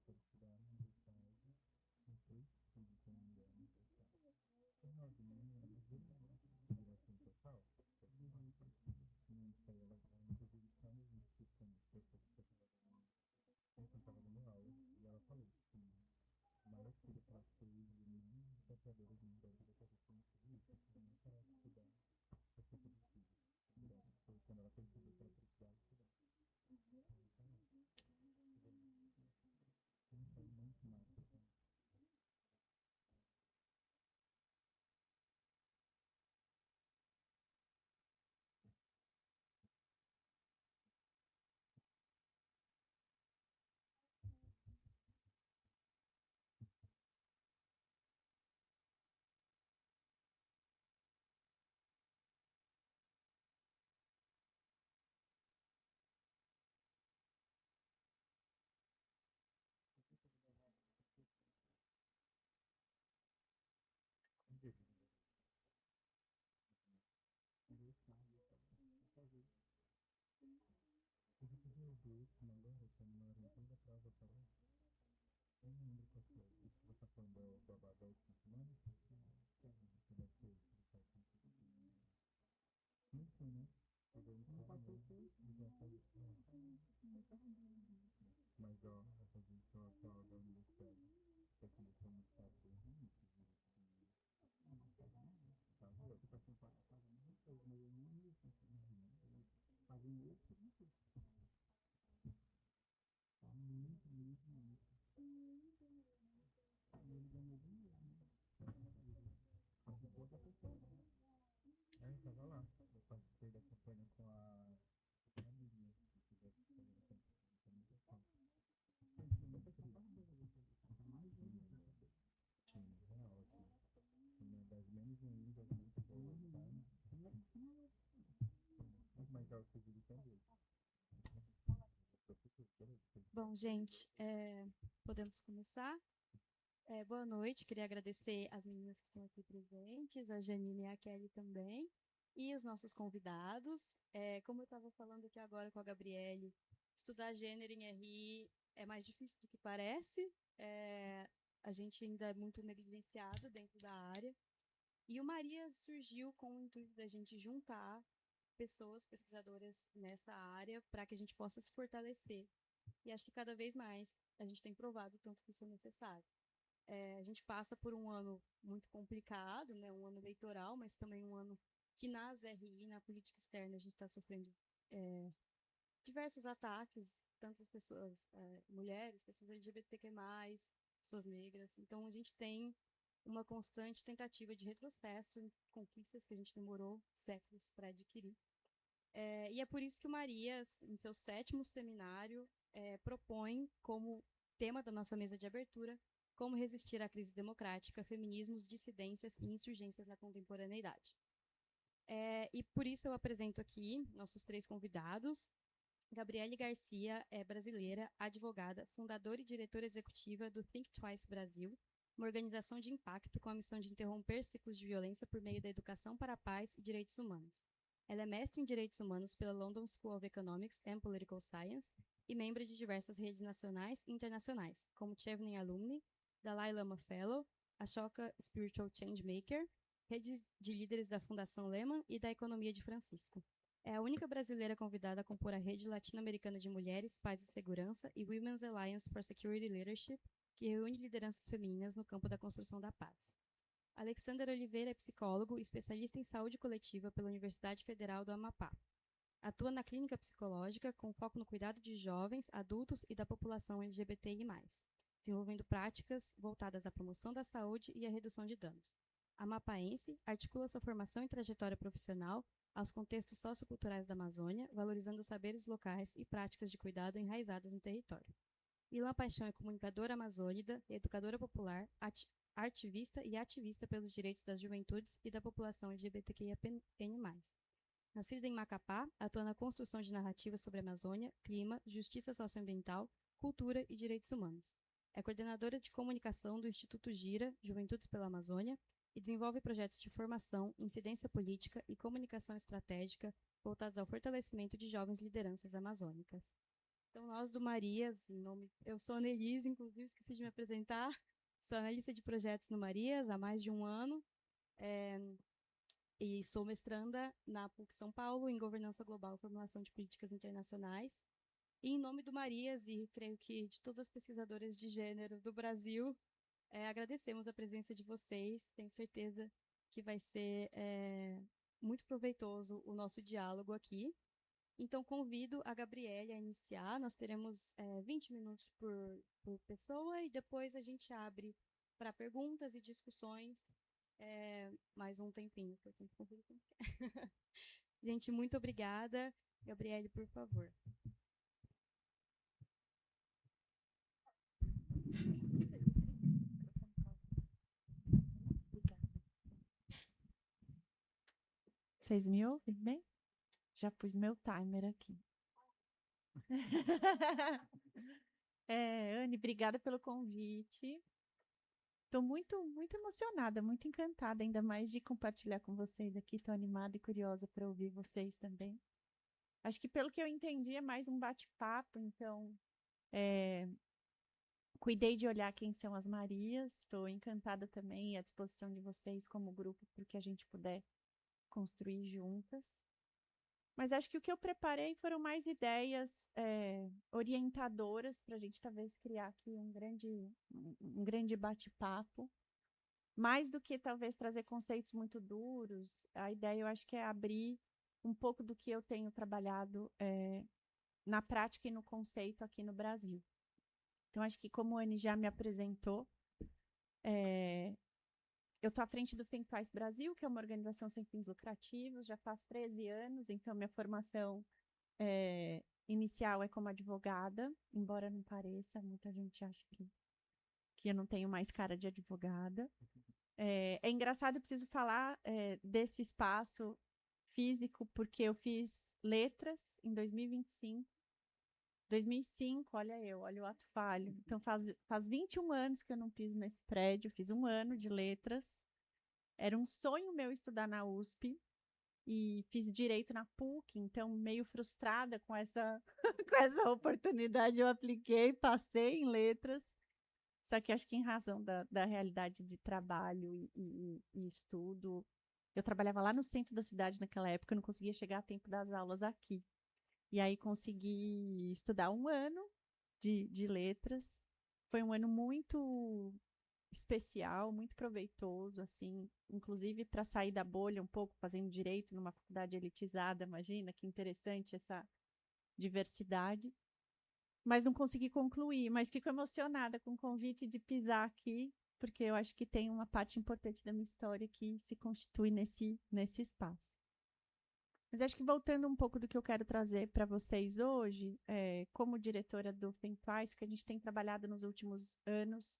para estudar na universidade, com 3 filhos, se eu não me engano, por novinha, ela geração total, não sei, ela inclusive está no Instituto também, eu estava dando aula, e ela falou que a maior coisa que ela fez de mim, desafiadora de mim, da vida que ela fez isso, que não para estudar, para ser produtiva. Então, foi quando ela percebeu que ela precisava estudar. Então, não foi muito massa, assim. Com dúvida, gostar, fazer. Eu vou fazer o último agora, que é na maratona da prova, parou. Eu não lembro qual foi. Isso que você está falando da última semana? Que vai ser isso, né? Fazer um plano, já fazer. Mas, ó, vai fazer isso atual da universidade. Tá começando a ficar bem ruim, tá? Eu tô passando para casa, não sei, mas eu não me fazendo isso, tá muito, muito, muito. E ele ganhou dinheiro, né? Ajudou da pessoa, né? É, eu tava lá. Eu participei da campanha com a Miriam, que tivesse fazendo a campanha. Tem muita coisa boa, mais uma. Sim, real, assim. Uma das menos ruins, das muito boas, tá? Muito mais alto que o vídeo também. Bom, gente, podemos começar. Boa noite, queria agradecer as meninas que estão aqui presentes, a Janine e a Kelly também, e os nossos convidados. Como eu estava falando aqui agora com a Gabriele, estudar gênero em RI é mais difícil do que parece, a gente ainda é muito negligenciado dentro da área, e o Maria surgiu com o intuito da gente juntar pessoas pesquisadoras nessa área para que a gente possa se fortalecer. E acho que cada vez mais a gente tem provado o tanto que isso é necessário. A gente passa por um ano muito complicado, né? Um ano eleitoral, mas também um ano que nas RI, na política externa, a gente está sofrendo diversos ataques, tantas pessoas, mulheres, pessoas LGBTQ+, pessoas negras. Então, a gente tem uma constante tentativa de retrocesso em conquistas que a gente demorou séculos para adquirir. E é por isso que o Marias, em seu 7º seminário, propõe como tema da nossa mesa de abertura como resistir à crise democrática, feminismos, dissidências e insurgências na contemporaneidade. E por isso eu apresento aqui nossos 3 convidados. Gabriele Garcia é brasileira, advogada, fundadora e diretora executiva do Think Twice Brasil, uma organização de impacto com a missão de interromper ciclos de violência por meio da educação para a paz e direitos humanos. Ela é mestre em Direitos Humanos pela London School of Economics and Political Science e membro de diversas redes nacionais e internacionais, como Chevening Alumni, Dalai Lama Fellow, Ashoka Spiritual Changemaker, rede de líderes da Fundação Lehman e da Economia de Francisco. É a única brasileira convidada a compor a Rede Latino-Americana de Mulheres, Paz e Segurança e Women's Alliance for Security Leadership, que reúne lideranças femininas no campo da construção da paz. Alexander Oliveira é psicólogo e especialista em saúde coletiva pela Universidade Federal do Amapá. Atua na clínica psicológica com foco no cuidado de jovens, adultos e da população LGBTI+, desenvolvendo práticas voltadas à promoção da saúde e à redução de danos. Amapaense, articula sua formação e trajetória profissional aos contextos socioculturais da Amazônia, valorizando os saberes locais e práticas de cuidado enraizadas no território. Ilan Paixão é comunicadora amazônida, educadora popular, ativista e ativista pelos direitos das juventudes e da população LGBTQIAPN+. Nascida em Macapá, atua na construção de narrativas sobre a Amazônia, clima, justiça socioambiental, cultura e direitos humanos. É coordenadora de comunicação do Instituto Gira, Juventudes pela Amazônia, e desenvolve projetos de formação, incidência política e comunicação estratégica voltados ao fortalecimento de jovens lideranças amazônicas. Então, nós do Marias, eu sou Annelise, inclusive, esqueci de me apresentar, sou analista de projetos no Marias há mais de um ano, e sou mestranda na PUC São Paulo em Governança Global e Formulação de Políticas Internacionais. E em nome do Marias, e creio que de todas as pesquisadoras de gênero do Brasil, agradecemos a presença de vocês. Tenho certeza que vai ser muito proveitoso o nosso diálogo aqui. Então, convido a Gabriele a iniciar. Nós teremos 20 minutos por pessoa e depois a gente abre para perguntas e discussões mais um tempinho, que eu tenho que conferir como que é. Gente, muito obrigada. Gabriele, por favor. Vocês me ouvem bem? Já pus meu timer aqui. Anne, obrigada pelo convite. Estou muito, muito emocionada, muito encantada, ainda mais de compartilhar com vocês aqui. Estou animada e curiosa para ouvir vocês também. Acho que, pelo que eu entendi, é mais um bate-papo, então cuidei de olhar quem são as Marias. Estou encantada também e à disposição de vocês como grupo para o que a gente puder construir juntas. Mas acho que o que eu preparei foram mais ideias orientadoras para a gente talvez criar aqui um grande bate-papo. Mais do que talvez trazer conceitos muito duros, a ideia eu acho que é abrir um pouco do que eu tenho trabalhado na prática e no conceito aqui no Brasil. Então, acho que como a Anne já me apresentou, eu estou à frente do Think Twice Brasil, que é uma organização sem fins lucrativos, já faz 13 anos, então minha formação inicial é como advogada, embora não pareça, muita gente acha que eu não tenho mais cara de advogada. É engraçado, eu preciso falar desse espaço físico, porque eu fiz letras em 2025. 2005, olha o ato falho. Então, faz 21 anos que eu não piso nesse prédio, fiz um ano de letras. Era um sonho meu estudar na USP e fiz direito na PUC, então, meio frustrada com essa, com essa oportunidade, eu apliquei, passei em letras. Só que acho que em razão da realidade de trabalho e estudo, eu trabalhava lá no centro da cidade naquela época, eu não conseguia chegar a tempo das aulas aqui. E aí consegui estudar um ano de letras. Foi um ano muito especial, muito proveitoso, assim, inclusive para sair da bolha um pouco, fazendo direito numa faculdade elitizada, imagina que interessante essa diversidade. Mas não consegui concluir, mas fico emocionada com o convite de pisar aqui, porque eu acho que tem uma parte importante da minha história que se constitui nesse espaço. Mas acho que voltando um pouco do que eu quero trazer para vocês hoje, como diretora do Think Twice, o que a gente tem trabalhado nos últimos anos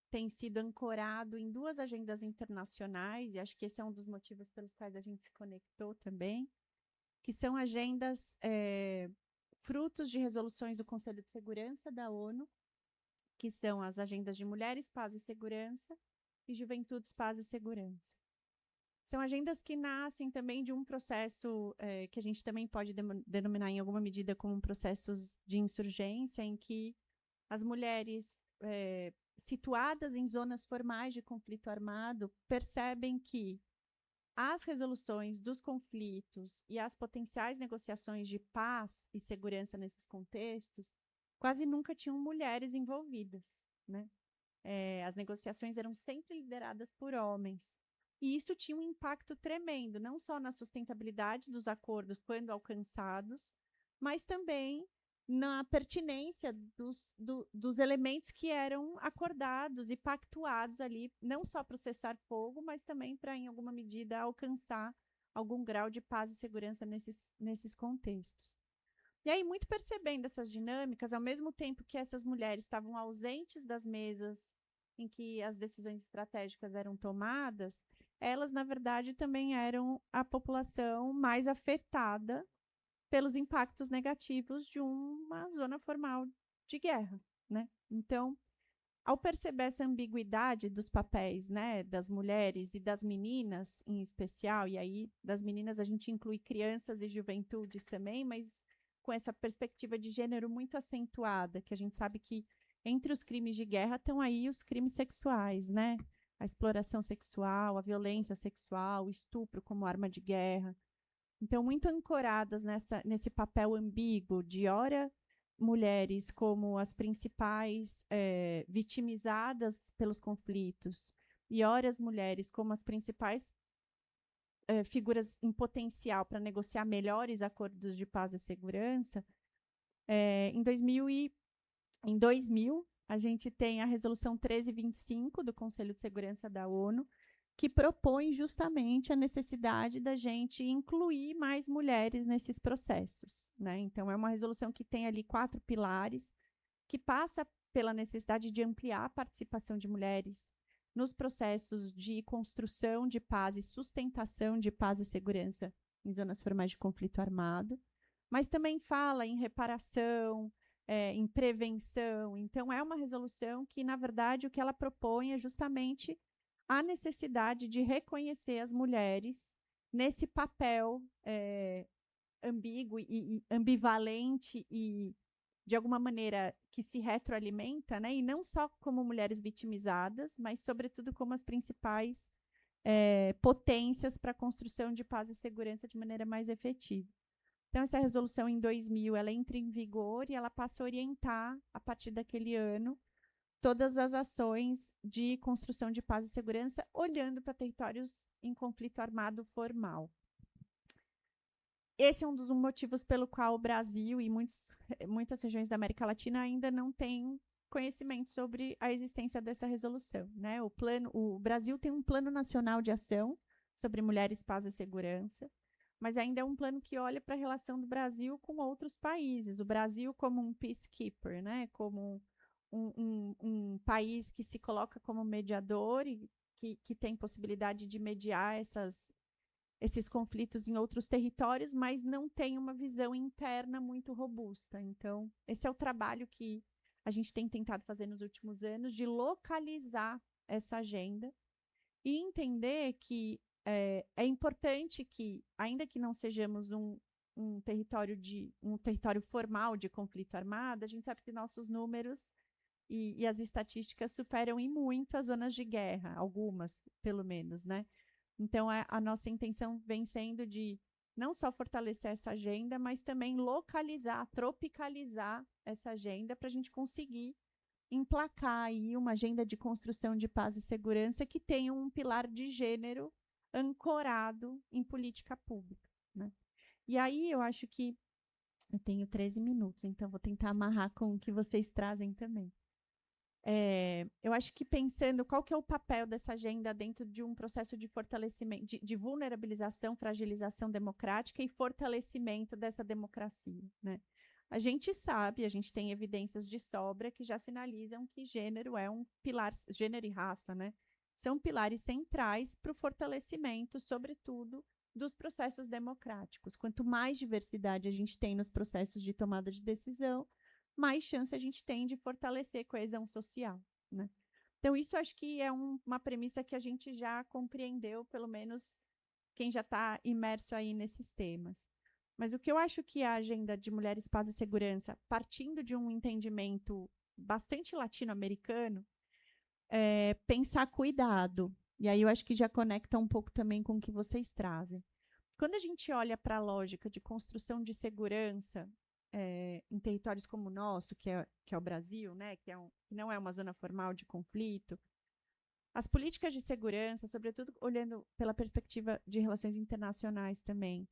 tem sido ancorado em duas agendas internacionais, e acho que esse é um dos motivos pelos quais a gente se conectou também, que são agendas frutos de resoluções do Conselho de Segurança da ONU, que são as agendas de Mulheres, Paz e Segurança e Juventudes, Paz e Segurança. São agendas que nascem também de um processo que a gente também pode denominar em alguma medida como processos de insurgência, em que as mulheres situadas em zonas formais de conflito armado percebem que as resoluções dos conflitos e as potenciais negociações de paz e segurança nesses contextos quase nunca tinham mulheres envolvidas, né? As negociações eram sempre lideradas por homens. E isso tinha um impacto tremendo, não só na sustentabilidade dos acordos quando alcançados, mas também na pertinência dos elementos que eram acordados e pactuados ali, não só para o cessar-fogo, mas também para, em alguma medida, alcançar algum grau de paz e segurança nesses contextos. E aí, muito percebendo essas dinâmicas, ao mesmo tempo que essas mulheres estavam ausentes das mesas em que as decisões estratégicas eram tomadas, elas, na verdade, também eram a população mais afetada pelos impactos negativos de uma zona formal de guerra, né? Então, ao perceber essa ambiguidade dos papéis, né, das mulheres e das meninas em especial, e aí das meninas a gente inclui crianças e juventudes também, mas com essa perspectiva de gênero muito acentuada, que a gente sabe que entre os crimes de guerra estão aí os crimes sexuais, né? A exploração sexual, a violência sexual, o estupro como arma de guerra. Então, muito ancoradas nesse papel ambíguo de, ora, mulheres como as principais vitimizadas pelos conflitos, e ora, as mulheres como as principais figuras em potencial para negociar melhores acordos de paz e segurança. Em 2000, a gente tem a Resolução 1325 do Conselho de Segurança da ONU, que propõe justamente a necessidade da gente incluir mais mulheres nesses processos, né? Então, é uma resolução que tem ali 4 pilares, que passa pela necessidade de ampliar a participação de mulheres nos processos de construção de paz e sustentação de paz e segurança em zonas formais de conflito armado, mas também fala em reparação, em prevenção. Então, é uma resolução que, na verdade, o que ela propõe é justamente a necessidade de reconhecer as mulheres nesse papel ambíguo e ambivalente e, de alguma maneira, que se retroalimenta, né? E não só como mulheres vitimizadas, mas, sobretudo, como as principais potências para a construção de paz e segurança de maneira mais efetiva. Então, essa resolução, em 2000, ela entra em vigor e ela passa a orientar, a partir daquele ano, todas as ações de construção de paz e segurança, olhando para territórios em conflito armado formal. Esse é um dos motivos pelo qual o Brasil e muitas regiões da América Latina ainda não têm conhecimento sobre a existência dessa resolução, né? O Brasil tem um plano nacional de ação sobre mulheres, paz e segurança, mas ainda é um plano que olha para a relação do Brasil com outros países. O Brasil como um peacekeeper, né? Como um país que se coloca como mediador e que tem possibilidade de mediar esses conflitos em outros territórios, mas não tem uma visão interna muito robusta. Então, esse é o trabalho que a gente tem tentado fazer nos últimos anos, de localizar essa agenda e entender que é importante que, ainda que não sejamos um território formal de conflito armado, a gente sabe que nossos números e as estatísticas superam em muito as zonas de guerra, algumas, pelo menos, né? Então, a nossa intenção vem sendo de não só fortalecer essa agenda, mas também localizar, tropicalizar essa agenda para a gente conseguir emplacar aí uma agenda de construção de paz e segurança que tenha um pilar de gênero ancorado em política pública, né? E aí, eu acho que eu tenho 13 minutos, então vou tentar amarrar com o que vocês trazem também. Eu acho que pensando qual que é o papel dessa agenda dentro de um processo de fortalecimento, de vulnerabilização, fragilização democrática e fortalecimento dessa democracia, né? A gente sabe, a gente tem evidências de sobra que já sinalizam que gênero é um pilar, gênero e raça, né? São pilares centrais para o fortalecimento, sobretudo, dos processos democráticos. Quanto mais diversidade a gente tem nos processos de tomada de decisão, mais chance a gente tem de fortalecer a coesão social, né? Então, isso acho que é uma premissa que a gente já compreendeu, pelo menos quem já está imerso aí nesses temas. Mas o que eu acho que a agenda de Mulheres, Paz e Segurança, partindo de um entendimento bastante latino-americano, é pensar cuidado. E aí eu acho que já conecta um pouco também com o que vocês trazem. Quando a gente olha para a lógica de construção de segurança em territórios como o nosso, que é o Brasil, né, que não é uma zona formal de conflito, as políticas de segurança, sobretudo olhando pela perspectiva de relações internacionais também,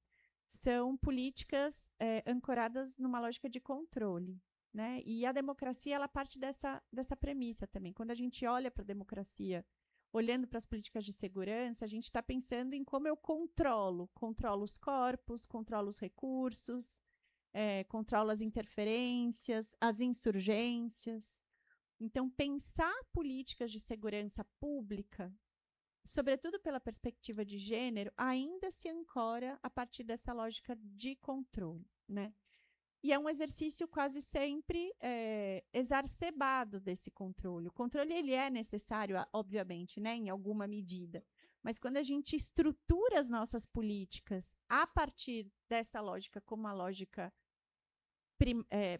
são políticas ancoradas numa lógica de controle, né? E a democracia, ela parte dessa premissa também. Quando a gente olha para a democracia, olhando para as políticas de segurança, a gente está pensando em como eu controlo os corpos, controlo os recursos, controla as interferências, as insurgências. Então, pensar políticas de segurança pública, sobretudo pela perspectiva de gênero, ainda se ancora a partir dessa lógica de controle, né? E é um exercício quase sempre exacerbado desse controle. O controle ele é necessário, obviamente, né, em alguma medida. Mas quando a gente estrutura as nossas políticas a partir dessa lógica como uma lógica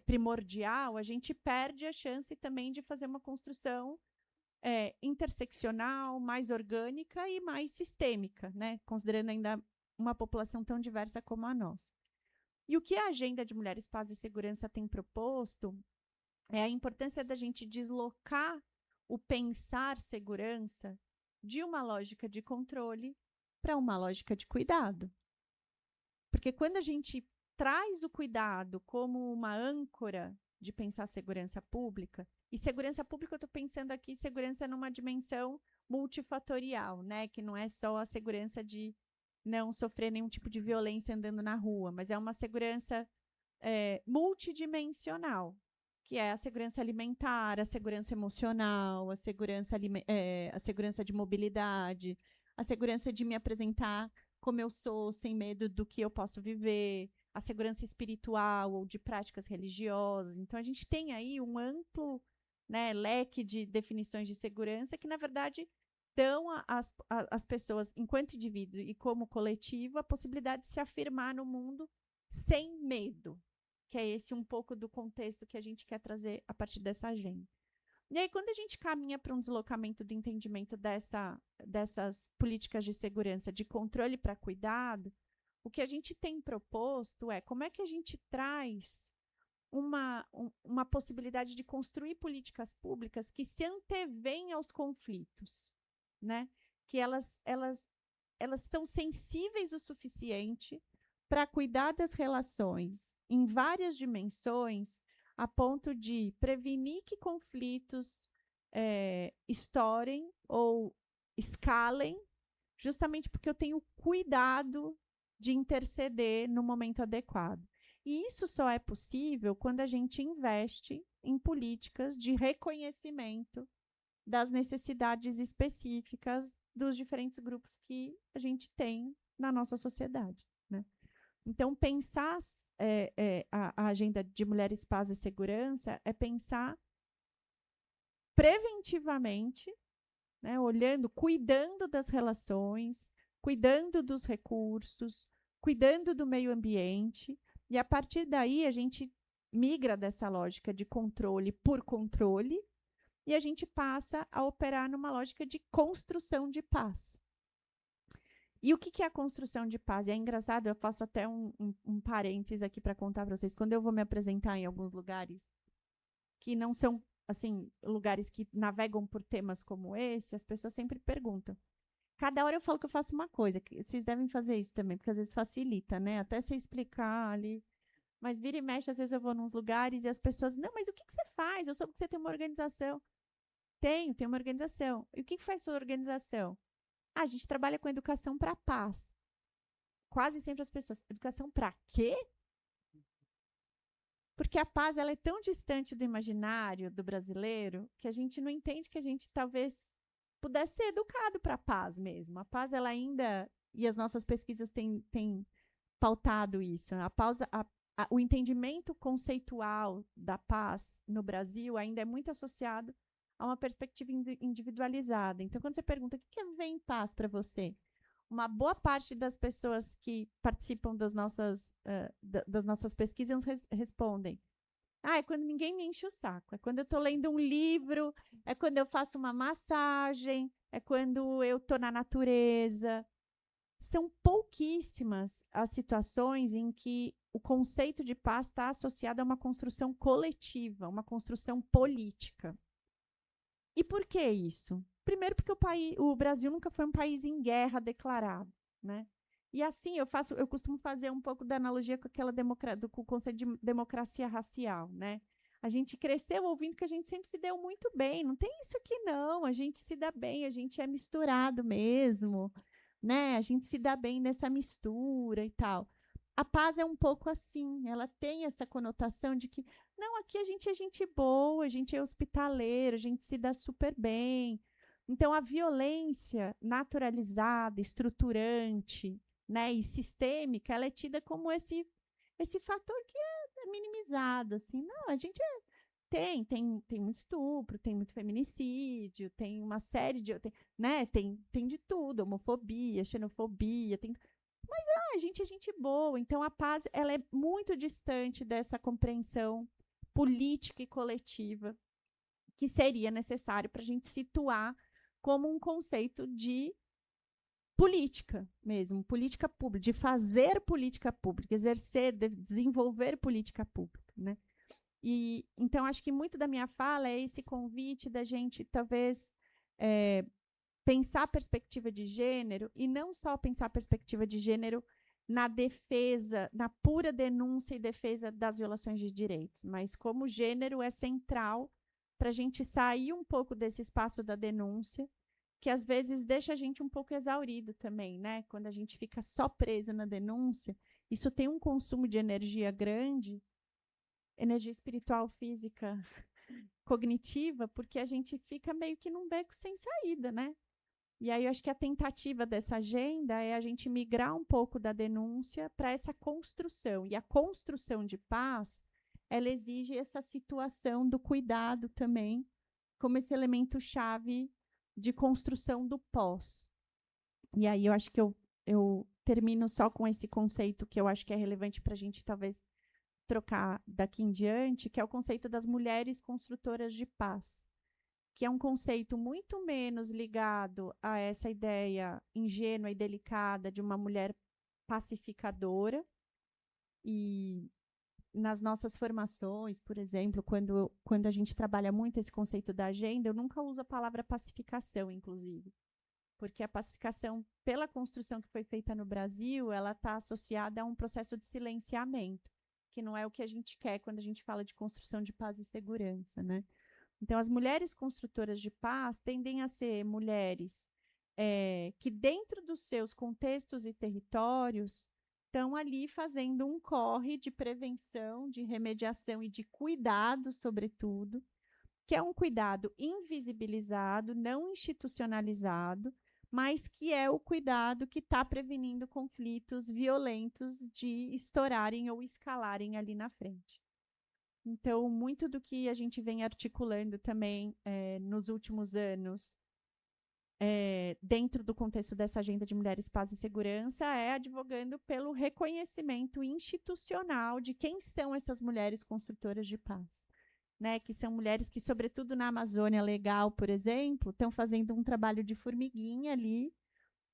primordial, a gente perde a chance também de fazer uma construção interseccional, mais orgânica e mais sistêmica, né? Considerando ainda uma população tão diversa como a nossa. E o que a Agenda de Mulheres, Paz e Segurança tem proposto é a importância da gente deslocar o pensar segurança de uma lógica de controle para uma lógica de cuidado. Porque quando a gente traz o cuidado como uma âncora de pensar segurança pública, e segurança pública eu estou pensando aqui segurança numa dimensão multifatorial, né? Que não é só a segurança de não sofrer nenhum tipo de violência andando na rua, mas é uma segurança multidimensional, que é a segurança alimentar, a segurança emocional, a segurança de mobilidade, a segurança de me apresentar como eu sou, sem medo do que eu posso viver, a segurança espiritual ou de práticas religiosas. Então, a gente tem aí um amplo, né, leque de definições de segurança que, na verdade, dão às pessoas, enquanto indivíduo e como coletivo, a possibilidade de se afirmar no mundo sem medo, que é esse um pouco do contexto que a gente quer trazer a partir dessa agenda. E aí, quando a gente caminha para um deslocamento do entendimento dessas políticas de segurança, de controle para cuidado, o que a gente tem proposto é como é que a gente traz uma possibilidade de construir políticas públicas que se antevêm aos conflitos, né? Que elas são sensíveis o suficiente para cuidar das relações em várias dimensões, a ponto de prevenir que conflitos estourem ou escalem, justamente porque eu tenho cuidado de interceder no momento adequado. E isso só é possível quando a gente investe em políticas de reconhecimento das necessidades específicas dos diferentes grupos que a gente tem na nossa sociedade, né? Então, pensar a agenda de Mulheres, Paz e Segurança é pensar preventivamente, né, olhando, cuidando das relações, cuidando dos recursos, cuidando do meio ambiente, e a partir daí a gente migra dessa lógica de controle por controle e a gente passa a operar numa lógica de construção de paz. E o que é a construção de paz? E é engraçado, eu faço até um parênteses aqui para contar para vocês. Quando eu vou me apresentar em alguns lugares que não são, assim, lugares que navegam por temas como esse, as pessoas sempre perguntam. Cada hora eu falo que eu faço uma coisa, que vocês devem fazer isso também, porque às vezes facilita, né? Até você explicar ali. Mas vira e mexe, às vezes eu vou nos lugares e as pessoas, não, mas o que você faz? Eu soube que você tem uma organização. Tenho uma organização. E o que faz sua organização? A gente trabalha com educação para a paz. Quase sempre as pessoas, educação para quê? Porque a paz ela é tão distante do imaginário do brasileiro que a gente não entende que a gente talvez pudesse ser educado para a paz mesmo. A paz ela ainda, e as nossas pesquisas têm pautado isso, a paz, o entendimento conceitual da paz no Brasil ainda é muito associado a uma perspectiva individualizada. Então, quando você pergunta o que é ver em paz para você, uma boa parte das pessoas que participam das nossas pesquisas respondem: é quando ninguém me enche o saco, é quando eu estou lendo um livro, é quando eu faço uma massagem, é quando eu estou na natureza. São pouquíssimas as situações em que o conceito de paz está associado a uma construção coletiva, uma construção política. E por que isso? Primeiro, porque o Brasil nunca foi um país em guerra declarado, né? E assim, eu costumo fazer um pouco da analogia com com o conceito de democracia racial, né? A gente cresceu ouvindo que a gente sempre se deu muito bem. Não tem isso aqui, não. A gente se dá bem, a gente é misturado mesmo, né? A gente se dá bem nessa mistura e tal. A paz é um pouco assim, ela tem essa conotação de que, não, aqui a gente é gente boa, a gente é hospitaleiro, a gente se dá super bem. Então, a violência naturalizada, estruturante, né, e sistêmica, ela é tida como esse fator que é minimizado, assim. Não, a gente tem muito estupro, tem muito feminicídio, tem uma série de... né, tem de tudo, homofobia, xenofobia, a gente é gente boa. Então, a paz ela é muito distante dessa compreensão política e coletiva que seria necessário para a gente situar como um conceito de política mesmo, política pública, de fazer política pública, exercer, desenvolver política pública, né? E então acho que muito da minha fala é esse convite da gente talvez pensar a perspectiva de gênero e não só pensar a perspectiva de gênero na defesa, na pura denúncia e defesa das violações de direitos, mas como gênero é central para a gente sair um pouco desse espaço da denúncia, que às vezes deixa a gente um pouco exaurido também, né? Quando a gente fica só preso na denúncia, isso tem um consumo de energia grande, energia espiritual, física, cognitiva, porque a gente fica meio que num beco sem saída, né? E aí eu acho que a tentativa dessa agenda é a gente migrar um pouco da denúncia para essa construção. E a construção de paz, ela exige essa situação do cuidado também, como esse elemento chave de construção do pós. E aí eu acho que eu termino só com esse conceito que eu acho que é relevante para a gente talvez trocar daqui em diante, que é o conceito das mulheres construtoras de paz, que é um conceito muito menos ligado a essa ideia ingênua e delicada de uma mulher pacificadora. E nas nossas formações, por exemplo, quando a gente trabalha muito esse conceito da agenda, eu nunca uso a palavra pacificação, inclusive, porque a pacificação, pela construção que foi feita no Brasil, ela está associada a um processo de silenciamento, que não é o que a gente quer quando a gente fala de construção de paz e segurança, né? Então, as mulheres construtoras de paz tendem a ser mulheres que, dentro dos seus contextos e territórios, estão ali fazendo um corre de prevenção, de remediação e de cuidado, sobretudo, que é um cuidado invisibilizado, não institucionalizado, mas que é o cuidado que está prevenindo conflitos violentos de estourarem ou escalarem ali na frente. Então, muito do que a gente vem articulando também nos últimos anos, dentro do contexto dessa agenda de mulheres, paz e segurança, é advogando pelo reconhecimento institucional de quem são essas mulheres construtoras de paz, né? Que são mulheres que, sobretudo na Amazônia Legal, por exemplo, estão fazendo um trabalho de formiguinha ali,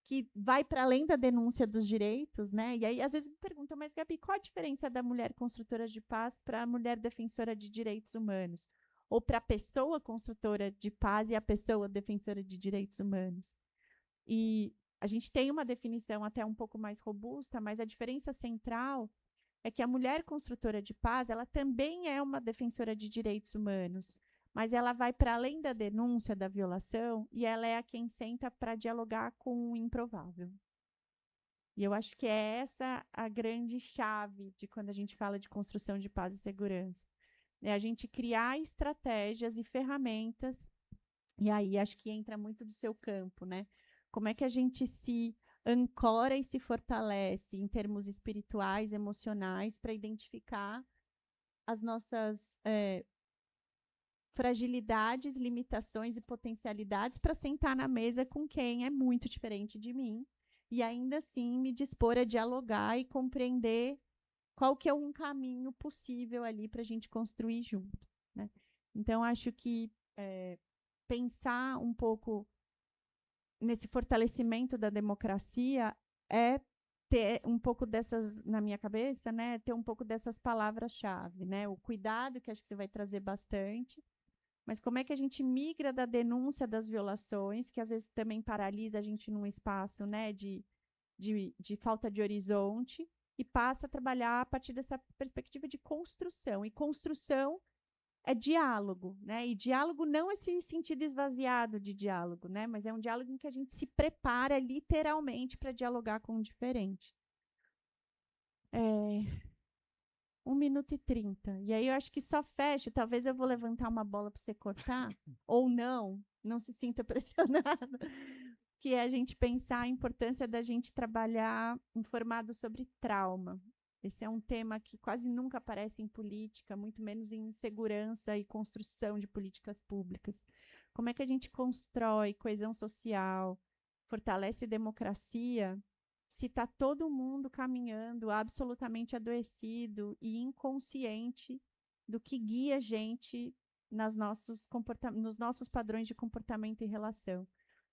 que vai para além da denúncia dos direitos, né? E aí, às vezes, me perguntam, mas, Gabi, qual a diferença da mulher construtora de paz para a mulher defensora de direitos humanos? Ou para a pessoa construtora de paz e a pessoa defensora de direitos humanos? E a gente tem uma definição até um pouco mais robusta, mas a diferença central é que a mulher construtora de paz, ela também é uma defensora de direitos humanos, mas ela vai para além da denúncia da violação e ela é a quem senta para dialogar com o improvável. E eu acho que é essa a grande chave de quando a gente fala de construção de paz e segurança. É a gente criar estratégias e ferramentas, e aí acho que entra muito do seu campo, né? Como é que a gente se ancora e se fortalece em termos espirituais, emocionais, para identificar as nossas fragilidades, limitações e potencialidades para sentar na mesa com quem é muito diferente de mim e ainda assim me dispor a dialogar e compreender qual que é um caminho possível ali para a gente construir junto, né? Então, acho que pensar um pouco nesse fortalecimento da democracia é ter um pouco dessas, na minha cabeça, né? Ter um pouco dessas palavras-chave, né? O cuidado, que acho que você vai trazer bastante, mas como é que a gente migra da denúncia das violações, que às vezes também paralisa a gente num espaço, né, de falta de horizonte, e passa a trabalhar a partir dessa perspectiva de construção. E construção é diálogo, né? E diálogo não esse sentido esvaziado de diálogo, né? Mas é um diálogo em que a gente se prepara literalmente para dialogar com o diferente. 1 minuto e 30. E aí eu acho que só fecho. Talvez eu vou levantar uma bola para você cortar, ou não se sinta pressionado. Que é a gente pensar a importância da gente trabalhar informado sobre trauma. Esse é um tema que quase nunca aparece em política, muito menos em segurança e construção de políticas públicas. Como é que a gente constrói coesão social, fortalece democracia se está todo mundo caminhando absolutamente adoecido e inconsciente do que guia a gente nos nossos padrões de comportamento e relação.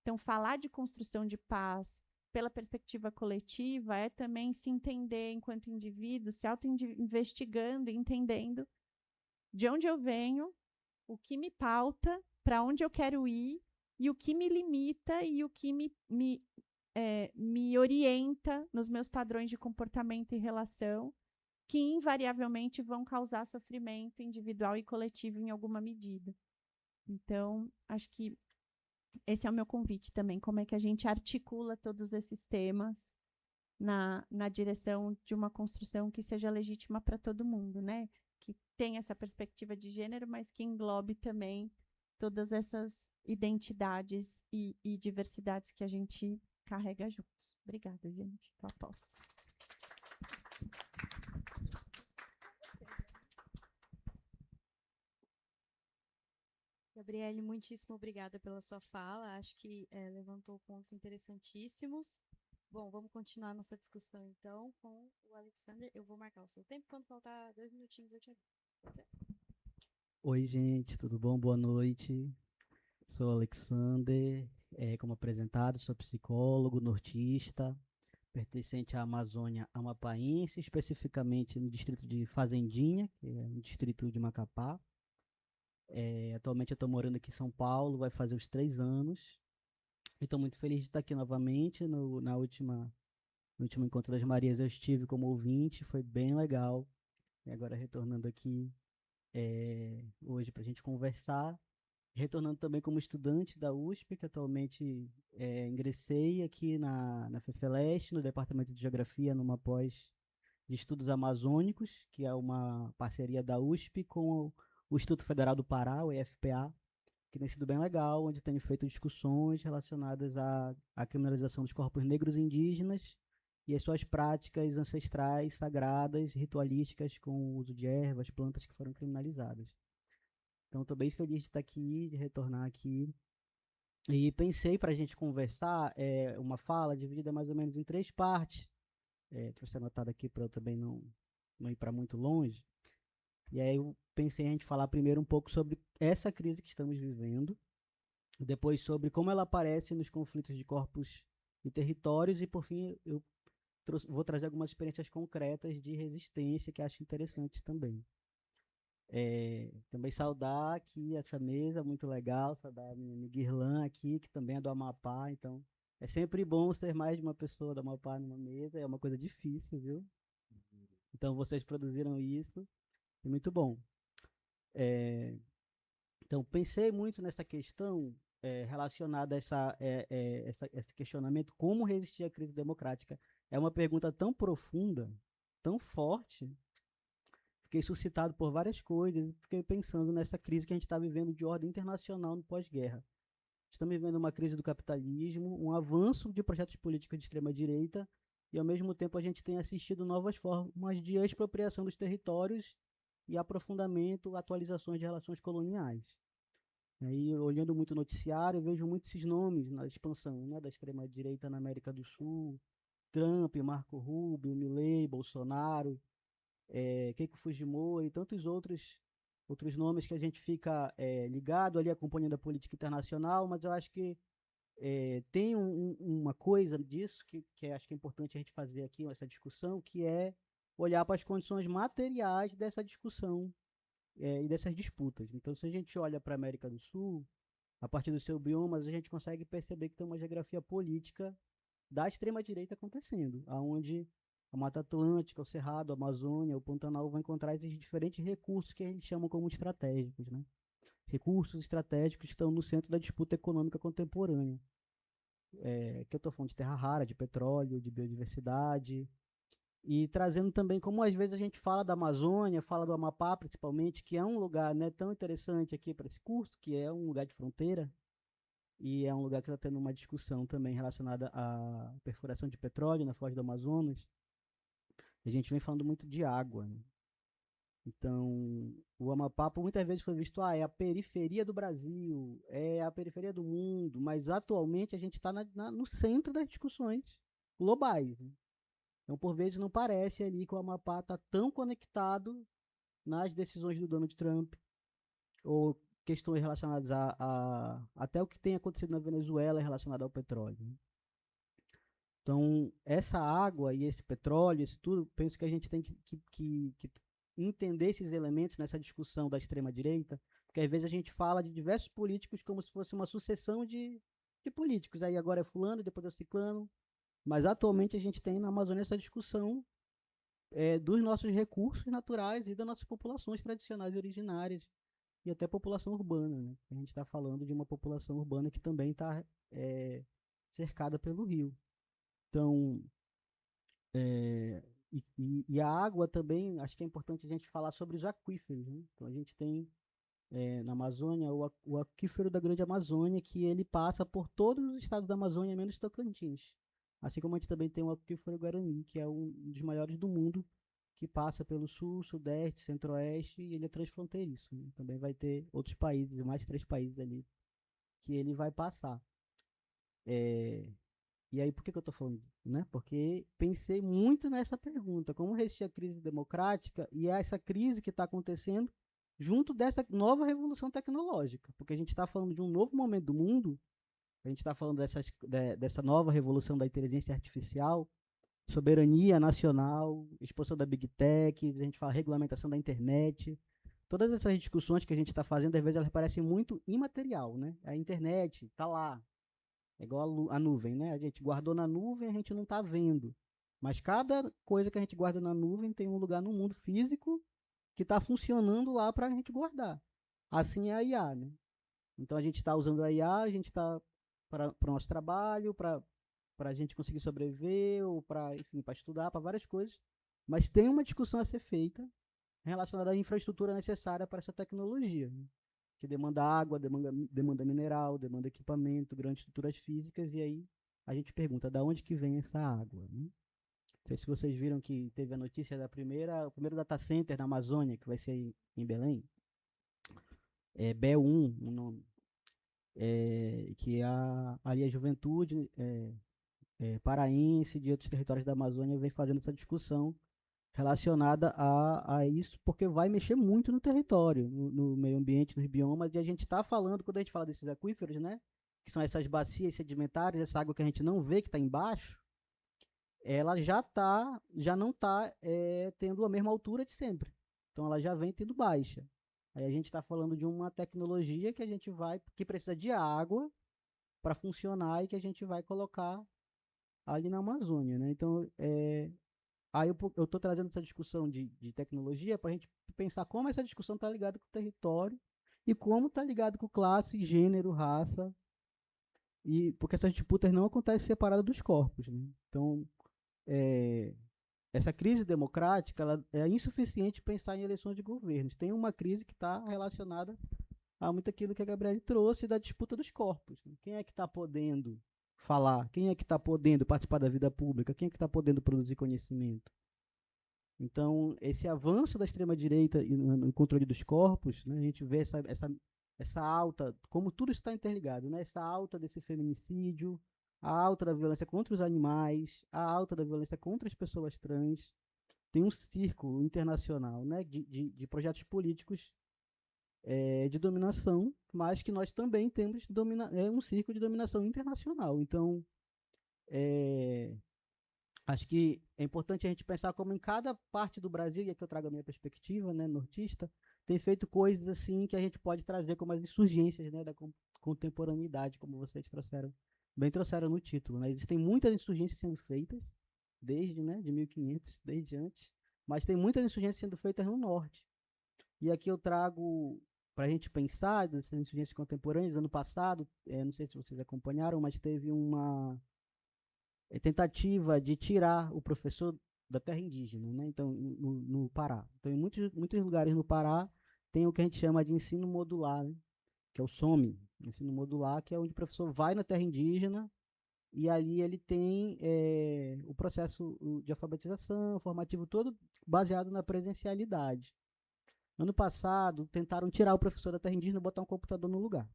Então, falar de construção de paz pela perspectiva coletiva é também se entender enquanto indivíduo, se auto-investigando e entendendo de onde eu venho, o que me pauta, para onde eu quero ir, e o que me limita e o que me orienta nos meus padrões de comportamento e relação, que invariavelmente vão causar sofrimento individual e coletivo em alguma medida. Então, acho que esse é o meu convite também, como é que a gente articula todos esses temas na direção de uma construção que seja legítima para todo mundo, né? Que tenha essa perspectiva de gênero, mas que englobe também todas essas identidades e diversidades que a gente carrega juntos. Obrigada, gente. Tô a postos. Gabriele, muitíssimo obrigada pela sua fala. Acho que levantou pontos interessantíssimos. Bom, vamos continuar nossa discussão, então, com o Alexander. Eu vou marcar o seu tempo. Quando faltar 2 minutinhos, eu te aviso. Pode ser? Oi, gente, tudo bom? Boa noite. Sou Alexander, como apresentado, sou psicólogo, nortista, pertencente à Amazônia Amapaense, especificamente no distrito de Fazendinha, que é um distrito de Macapá. Atualmente eu estou morando aqui em São Paulo, vai fazer uns 3 anos. Estou muito feliz de estar aqui novamente. No último Encontro das Marias eu estive como ouvinte, foi bem legal. E agora retornando aqui hoje para a gente conversar. Retornando também como estudante da USP, que atualmente ingressei aqui na FEFELESTE, no Departamento de Geografia, numa pós de Estudos Amazônicos, que é uma parceria da USP com o Instituto Federal do Pará, o IFPA, que tem sido bem legal, onde tenho feito discussões relacionadas à criminalização dos corpos negros e indígenas e as suas práticas ancestrais, sagradas, ritualísticas, com o uso de ervas, plantas que foram criminalizadas. Então, estou bem feliz de estar aqui, de retornar aqui. E pensei para a gente conversar uma fala dividida mais ou menos em 3 partes. Trouxe anotado aqui para eu também não ir para muito longe. E aí eu pensei a gente falar primeiro um pouco sobre essa crise que estamos vivendo, depois sobre como ela aparece nos conflitos de corpos e territórios, e por fim eu vou trazer algumas experiências concretas de resistência que acho interessantes também. Também saudar aqui essa mesa, muito legal, saudar a minha amiga Irlan aqui, que também é do Amapá, então é sempre bom ser mais de uma pessoa do Amapá numa mesa, é uma coisa difícil, viu? Então vocês produziram isso, é muito bom. Então pensei muito nessa questão relacionada a esse questionamento, como resistir à crise democrática. É uma pergunta tão profunda, tão forte. Fiquei suscitado por várias coisas, fiquei pensando nessa crise que a gente está vivendo de ordem internacional no pós-guerra. Estamos vivendo uma crise do capitalismo, um avanço de projetos políticos de extrema-direita, e ao mesmo tempo a gente tem assistido novas formas de expropriação dos territórios e aprofundamento, atualizações de relações coloniais. Aí, olhando muito o noticiário, eu vejo muitos esses nomes na expansão, né, da extrema-direita na América do Sul, Trump, Marco Rubio, Milei, Bolsonaro, Keiko Fujimori e tantos outros nomes que a gente fica ligado ali acompanhando a política internacional, mas eu acho que tem uma coisa disso que acho que é importante a gente fazer aqui, essa discussão, que é olhar para as condições materiais dessa discussão e dessas disputas. Então, se a gente olha para a América do Sul, a partir dos seus biomas, a gente consegue perceber que tem uma geografia política da extrema-direita acontecendo, aonde a Mata Atlântica, o Cerrado, a Amazônia, o Pantanal vão encontrar esses diferentes recursos que a gente chama como estratégicos, né? Recursos estratégicos que estão no centro da disputa econômica contemporânea. Que eu estou falando de terra rara, de petróleo, de biodiversidade, e trazendo também como às vezes a gente fala da Amazônia, fala do Amapá principalmente, que é um lugar, né, tão interessante aqui para esse curso, que é um lugar de fronteira, e é um lugar que está tendo uma discussão também relacionada à perfuração de petróleo na Foz do Amazonas. A gente vem falando muito de água, né? Então, o Amapá muitas vezes foi visto, é a periferia do Brasil, é a periferia do mundo, mas atualmente a gente está no centro das discussões globais, né? Então, por vezes, não parece ali que o Amapá está tão conectado nas decisões do Donald Trump, ou questões relacionadas até o que tem acontecido na Venezuela relacionado ao petróleo, né? Então, essa água e esse petróleo, isso tudo, penso que a gente tem que entender esses elementos nessa discussão da extrema-direita, porque às vezes a gente fala de diversos políticos como se fosse uma sucessão de políticos. Aí agora é fulano, depois é ciclano. Mas atualmente a gente tem na Amazônia essa discussão dos nossos recursos naturais e das nossas populações tradicionais e originárias, e até população urbana, né? A gente está falando de uma população urbana que também está cercada pelo rio. Então, e a água também, acho que é importante a gente falar sobre os aquíferos, né? Então, a gente tem na Amazônia o aquífero da Grande Amazônia, que ele passa por todos os estados da Amazônia, menos Tocantins. Assim como a gente também tem o aquífero Guarani, que é um dos maiores do mundo, que passa pelo sul, sudeste, centro-oeste, e ele é transfronteiriço, né? Também vai ter outros países, mais 3 países ali, que ele vai passar. E aí, por que eu estou falando disso, né? Porque pensei muito nessa pergunta, como resistir à crise democrática e a essa crise que está acontecendo junto dessa nova revolução tecnológica, porque a gente está falando de um novo momento do mundo, a gente está falando dessa nova revolução da inteligência artificial, soberania nacional, expansão da Big Tech, a gente fala regulamentação da internet. Todas essas discussões que a gente está fazendo, às vezes elas parecem muito imaterial, né? A internet está lá, é igual a nuvem, né? A gente guardou na nuvem, a gente não está vendo. Mas cada coisa que a gente guarda na nuvem tem um lugar no mundo físico que está funcionando lá para a gente guardar. Assim é a IA, né? Então a gente está usando a IA, a gente está para o nosso trabalho, para a gente conseguir sobreviver, ou para, enfim, para estudar, para várias coisas. Mas tem uma discussão a ser feita relacionada à infraestrutura necessária para essa tecnologia, né? Que demanda água, demanda mineral, demanda equipamento, grandes estruturas físicas, e aí a gente pergunta, da onde que vem essa água, né? Não sei se vocês viram que teve a notícia o primeiro data center na Amazônia, que vai ser em Belém, BE1, o nome, que ali a juventude paraense de outros territórios da Amazônia vem fazendo essa discussão relacionada a isso, porque vai mexer muito no território, no meio ambiente, nos biomas, e a gente está falando, quando a gente fala desses aquíferos, né, que são essas bacias sedimentares, essa água que a gente não vê, que está embaixo, ela já não está tendo a mesma altura de sempre. Então ela já vem tendo baixa. Aí a gente está falando de uma tecnologia que precisa de água para funcionar e que a gente vai colocar ali na Amazônia, né? Então, aí eu estou trazendo essa discussão de tecnologia para a gente pensar como essa discussão está ligada com o território e como está ligado com classe, gênero, raça, e porque essas disputas não acontecem separadas dos corpos, né? Então, essa crise democrática ela é insuficiente pensar em eleições de governos. Tem uma crise que está relacionada a muito aquilo que a Gabriele trouxe da disputa dos corpos, né? Quem é que está podendo falar? Quem é que está podendo participar da vida pública? Quem é que está podendo produzir conhecimento? Então, esse avanço da extrema-direita no controle dos corpos, né, a gente vê essa alta, como tudo está interligado, né? Essa alta desse feminicídio, a alta da violência contra os animais, a alta da violência contra as pessoas trans. Tem um círculo internacional, né, de projetos políticos de dominação, mas que nós também temos um círculo de dominação internacional. Então, acho que é importante a gente pensar como em cada parte do Brasil, e aqui eu trago a minha perspectiva, né, nortista, tem feito coisas assim que a gente pode trazer como as insurgências, né, da contemporaneidade, como vocês trouxeram no título, né? Existem muitas insurgências sendo feitas, desde, né, de 1500, desde antes, mas tem muitas insurgências sendo feitas no norte. E aqui eu trago para a gente pensar dessas insurgências contemporâneas. Ano passado, não sei se vocês acompanharam, mas teve uma tentativa de tirar o professor da terra indígena, né? Então, no Pará. Então, em muitos lugares no Pará, tem o que a gente chama de ensino modular, né? Que é o SOME, ensino modular, que é onde o professor vai na terra indígena e ali ele tem o processo de alfabetização, formativo todo baseado na presencialidade. Ano passado, tentaram tirar o professor da terra indígena e botar um computador no lugar.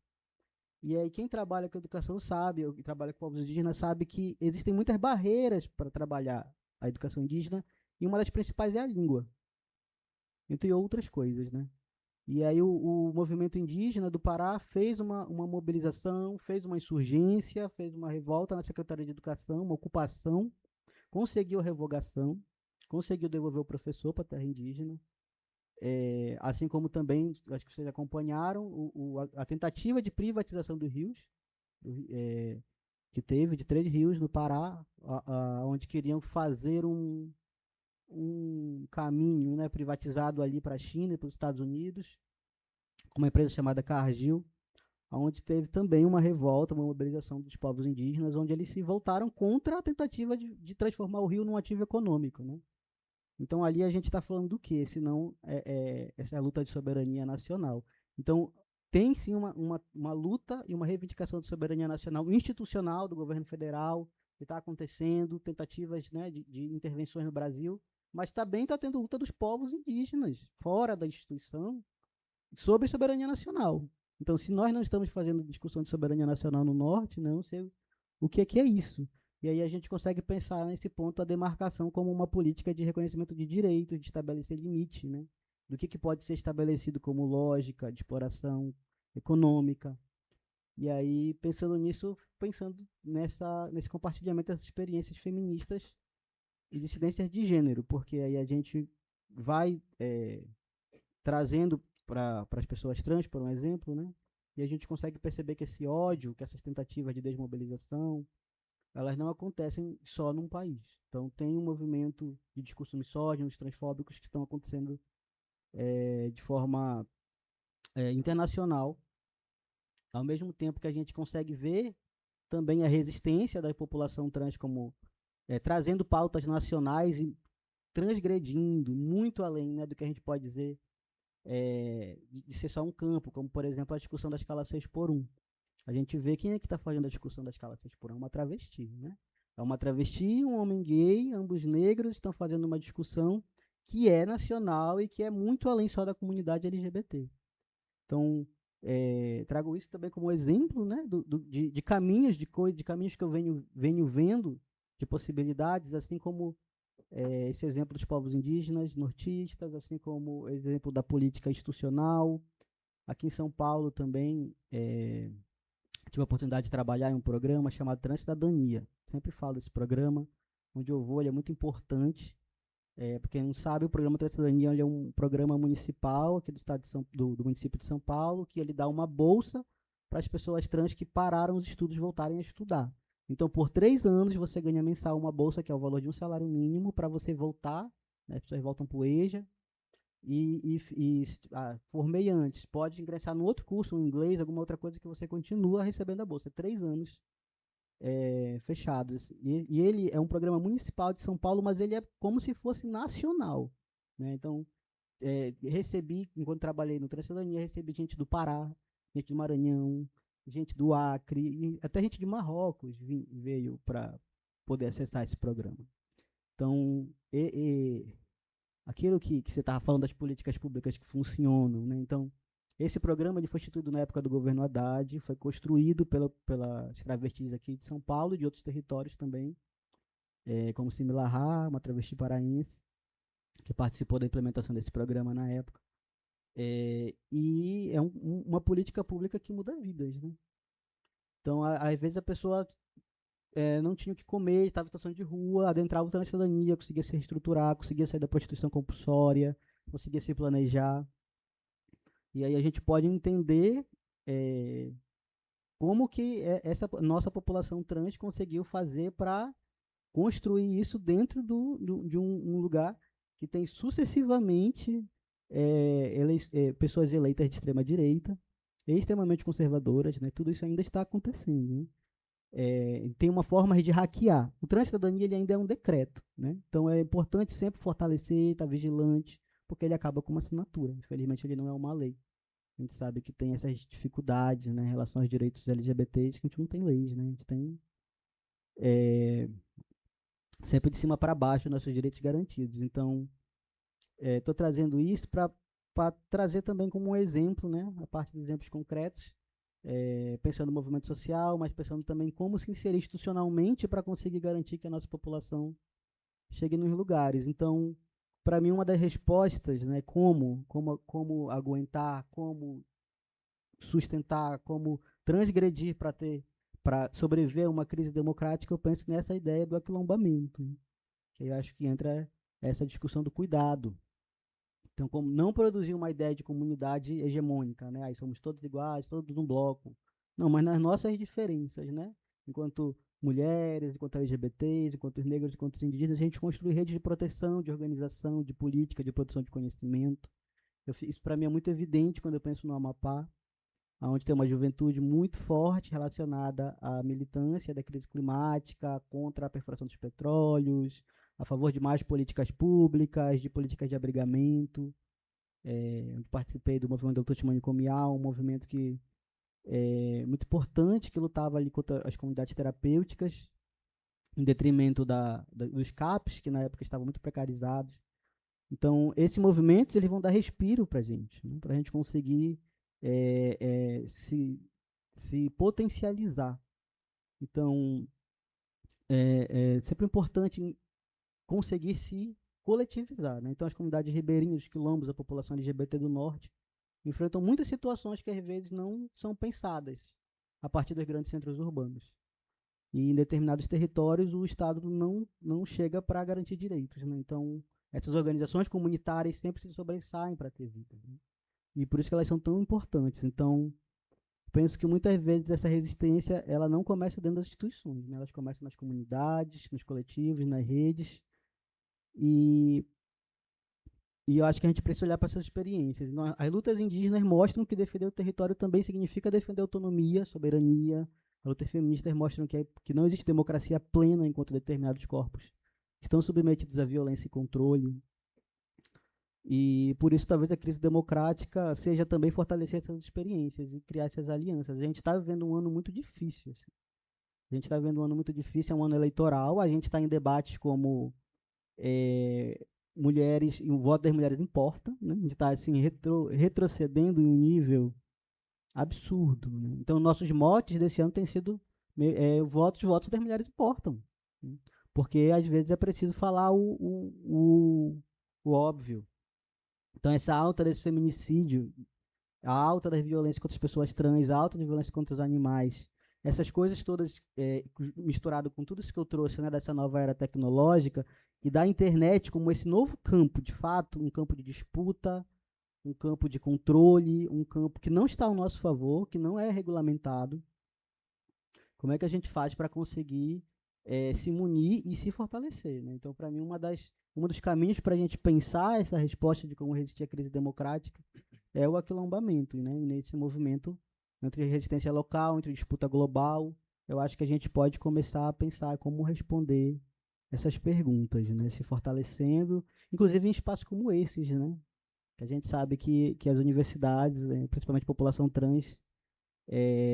E aí quem trabalha com educação sabe, ou que trabalha com povos indígenas, sabe que existem muitas barreiras para trabalhar a educação indígena, e uma das principais é a língua, entre outras coisas, né? E aí o movimento indígena do Pará fez uma mobilização, fez uma insurgência, fez uma revolta na Secretaria de Educação, uma ocupação, conseguiu a revogação, conseguiu devolver o professor para a terra indígena, assim como também, acho que vocês acompanharam, a tentativa de privatização dos rios, que teve de 3 rios no Pará, onde queriam fazer um caminho, né, privatizado ali para a China e para os Estados Unidos, com uma empresa chamada Cargill, onde teve também uma revolta, uma mobilização dos povos indígenas, onde eles se voltaram contra a tentativa de transformar o rio num ativo econômico, né? Então ali a gente está falando do quê? Senão essa é a luta de soberania nacional. Então tem sim uma luta e uma reivindicação de soberania nacional institucional do governo federal, que está acontecendo, tentativas, né, de intervenções no Brasil, mas também está tendo luta dos povos indígenas, fora da instituição, sobre soberania nacional. Então, se nós não estamos fazendo discussão de soberania nacional no Norte, não sei o que é isso. E aí a gente consegue pensar nesse ponto a demarcação como uma política de reconhecimento de direitos, de estabelecer limite, né, do que pode ser estabelecido como lógica de exploração econômica. E aí, pensando nisso, pensando nesse compartilhamento dessas experiências feministas e dissidências de gênero, porque aí a gente vai trazendo para as pessoas trans, por um exemplo, né? E a gente consegue perceber que esse ódio, que essas tentativas de desmobilização, elas não acontecem só num país. Então tem um movimento de discursos misóginos, transfóbicos que estão acontecendo de forma internacional, ao mesmo tempo que a gente consegue ver também a resistência da população trans como trazendo pautas nacionais e transgredindo muito além, né, do que a gente pode dizer de ser só um campo, como por exemplo a discussão da escala 6x1. A gente vê quem é que está fazendo a discussão da escala 6x1, uma travesti, né? É uma travesti e um homem gay, ambos negros, estão fazendo uma discussão que é nacional e que é muito além só da comunidade LGBT. Então, trago isso também como exemplo, né, de caminhos, de caminhos que eu venho vendo, de possibilidades, assim como esse exemplo dos povos indígenas, nortistas, assim como o exemplo da política institucional. Aqui em São Paulo também tive a oportunidade de trabalhar em um programa chamado Transcidadania. Sempre falo desse programa, onde eu vou, ele é muito importante. Para quem não sabe, o programa Transcidadania é um programa municipal aqui do estado do município de São Paulo, que ele dá uma bolsa para as pessoas trans que pararam os estudos voltarem a estudar. Então, por 3 anos, você ganha mensal uma bolsa que é o valor de um salário mínimo para você voltar, né, as pessoas voltam para o EJA, formei antes, pode ingressar no outro curso, um inglês, alguma outra coisa que você continua recebendo a bolsa. 3 anos fechados. E ele é um programa municipal de São Paulo, mas ele é como se fosse nacional, né? Então, recebi, enquanto trabalhei no Transcidadania, recebi gente do Pará, gente do Maranhão, gente do Acre, e até gente de Marrocos veio para poder acessar esse programa. Então, aquilo que você estava falando das políticas públicas que funcionam, né? Então, esse programa ele foi instituído na época do governo Haddad, foi construído pelas travestis aqui de São Paulo e de outros territórios também, como Similarra, uma travesti paraense, que participou da implementação desse programa na época. E é uma política pública que muda vidas, né? Então, às vezes a pessoa não tinha o que comer, estava em situação de rua, adentrava na cidadania, conseguia se reestruturar, conseguia sair da prostituição compulsória, conseguia se planejar. E aí a gente pode entender como que essa nossa população trans conseguiu fazer para construir isso dentro de um lugar que tem sucessivamente pessoas eleitas de extrema direita e extremamente conservadoras, né? Tudo isso ainda está acontecendo, né? Tem uma forma de hackear. O Transcidadania ele ainda é um decreto, né? Então é importante sempre fortalecer, estar vigilante, porque ele acaba com uma assinatura. Infelizmente ele não é uma lei. A gente sabe que tem essas dificuldades, né, em relação aos direitos LGBTs, que a gente não tem leis, né? A gente tem sempre de cima para baixo nossos direitos garantidos. Então, estou trazendo isso para trazer também como um exemplo, né, a parte dos exemplos concretos, pensando no movimento social, mas pensando também em como se inserir institucionalmente para conseguir garantir que a nossa população chegue nos lugares. Então, para mim, uma das respostas, né, como aguentar, como sustentar, como transgredir para sobreviver a uma crise democrática, eu penso nessa ideia do aquilombamento, né? Que eu acho que entra essa discussão do cuidado. Então, como não produzir uma ideia de comunidade hegemônica, né? Aí somos todos iguais, todos um bloco. Não, mas nas nossas diferenças, né? Enquanto mulheres, enquanto LGBTs, enquanto negros, enquanto indígenas, a gente construir redes de proteção, de organização, de política, de produção de conhecimento. Isso para mim é muito evidente quando eu penso no Amapá, onde tem uma juventude muito forte relacionada à militância da crise climática, contra a perfuração dos petróleos, a favor de mais políticas públicas, de políticas de abrigamento. Eu participei do movimento Doutor Manicomial, um movimento que é muito importante, que lutava ali contra as comunidades terapêuticas, em detrimento dos CAPs, que na época estavam muito precarizados. Então, esses movimentos eles vão dar respiro para a gente, né? Para a gente conseguir se potencializar. Então, é sempre importante conseguir se coletivizar, né? Então, as comunidades ribeirinhas, os quilombos, a população LGBT do norte, enfrentam muitas situações que, às vezes, não são pensadas a partir dos grandes centros urbanos. E, em determinados territórios, o Estado não chega para garantir direitos, né? Então, essas organizações comunitárias sempre se sobressaem para ter vida, né? E por isso que elas são tão importantes. Então, penso que muitas vezes essa resistência ela não começa dentro das instituições, né? Elas começam nas comunidades, nos coletivos, nas redes. E eu acho que a gente precisa olhar para essas experiências. As lutas indígenas mostram que defender o território também significa defender autonomia, soberania. As lutas feministas mostram que não existe democracia plena enquanto determinados corpos estão submetidos à violência e controle. E por isso talvez a crise democrática seja também fortalecer essas experiências e criar essas alianças. A gente está vivendo um ano muito difícil. Assim. A gente está vivendo um ano muito difícil, é um ano eleitoral. A gente está em debates como mulheres, e o voto das mulheres importa. Né? A gente está assim, retrocedendo em um nível absurdo. Né? Então, nossos motes desse ano têm sido os votos das mulheres importam. Né? Porque às vezes é preciso falar o óbvio. Então, essa alta desse feminicídio, a alta das violências contra as pessoas trans, a alta da violência contra os animais, essas coisas todas misturado com tudo isso que eu trouxe, né, dessa nova era tecnológica, e da internet como esse novo campo, de fato, um campo de disputa, um campo de controle, um campo que não está ao nosso favor, que não é regulamentado. Como é que a gente faz para conseguir se munir e se fortalecer? Né? Então, para mim, um dos caminhos para a gente pensar essa resposta de como resistir à crise democrática é o aquilombamento, né? E nesse movimento entre resistência local, entre disputa global, eu acho que a gente pode começar a pensar como responder essas perguntas, né? Se fortalecendo, inclusive em espaços como esses, né? Que a gente sabe que as universidades, principalmente a população trans,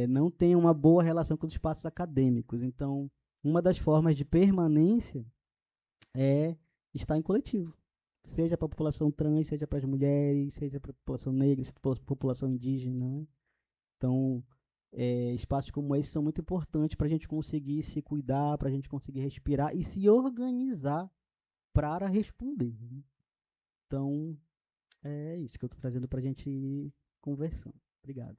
não tem uma boa relação com os espaços acadêmicos. Então, uma das formas de permanência é estar em coletivo. Seja para a população trans, seja para as mulheres, seja para a população negra, seja para a população indígena. Né? Então, espaços como esse são muito importantes para a gente conseguir se cuidar, para a gente conseguir respirar e se organizar para responder. Né? Então, é isso que eu estou trazendo para a gente ir conversando. Obrigado.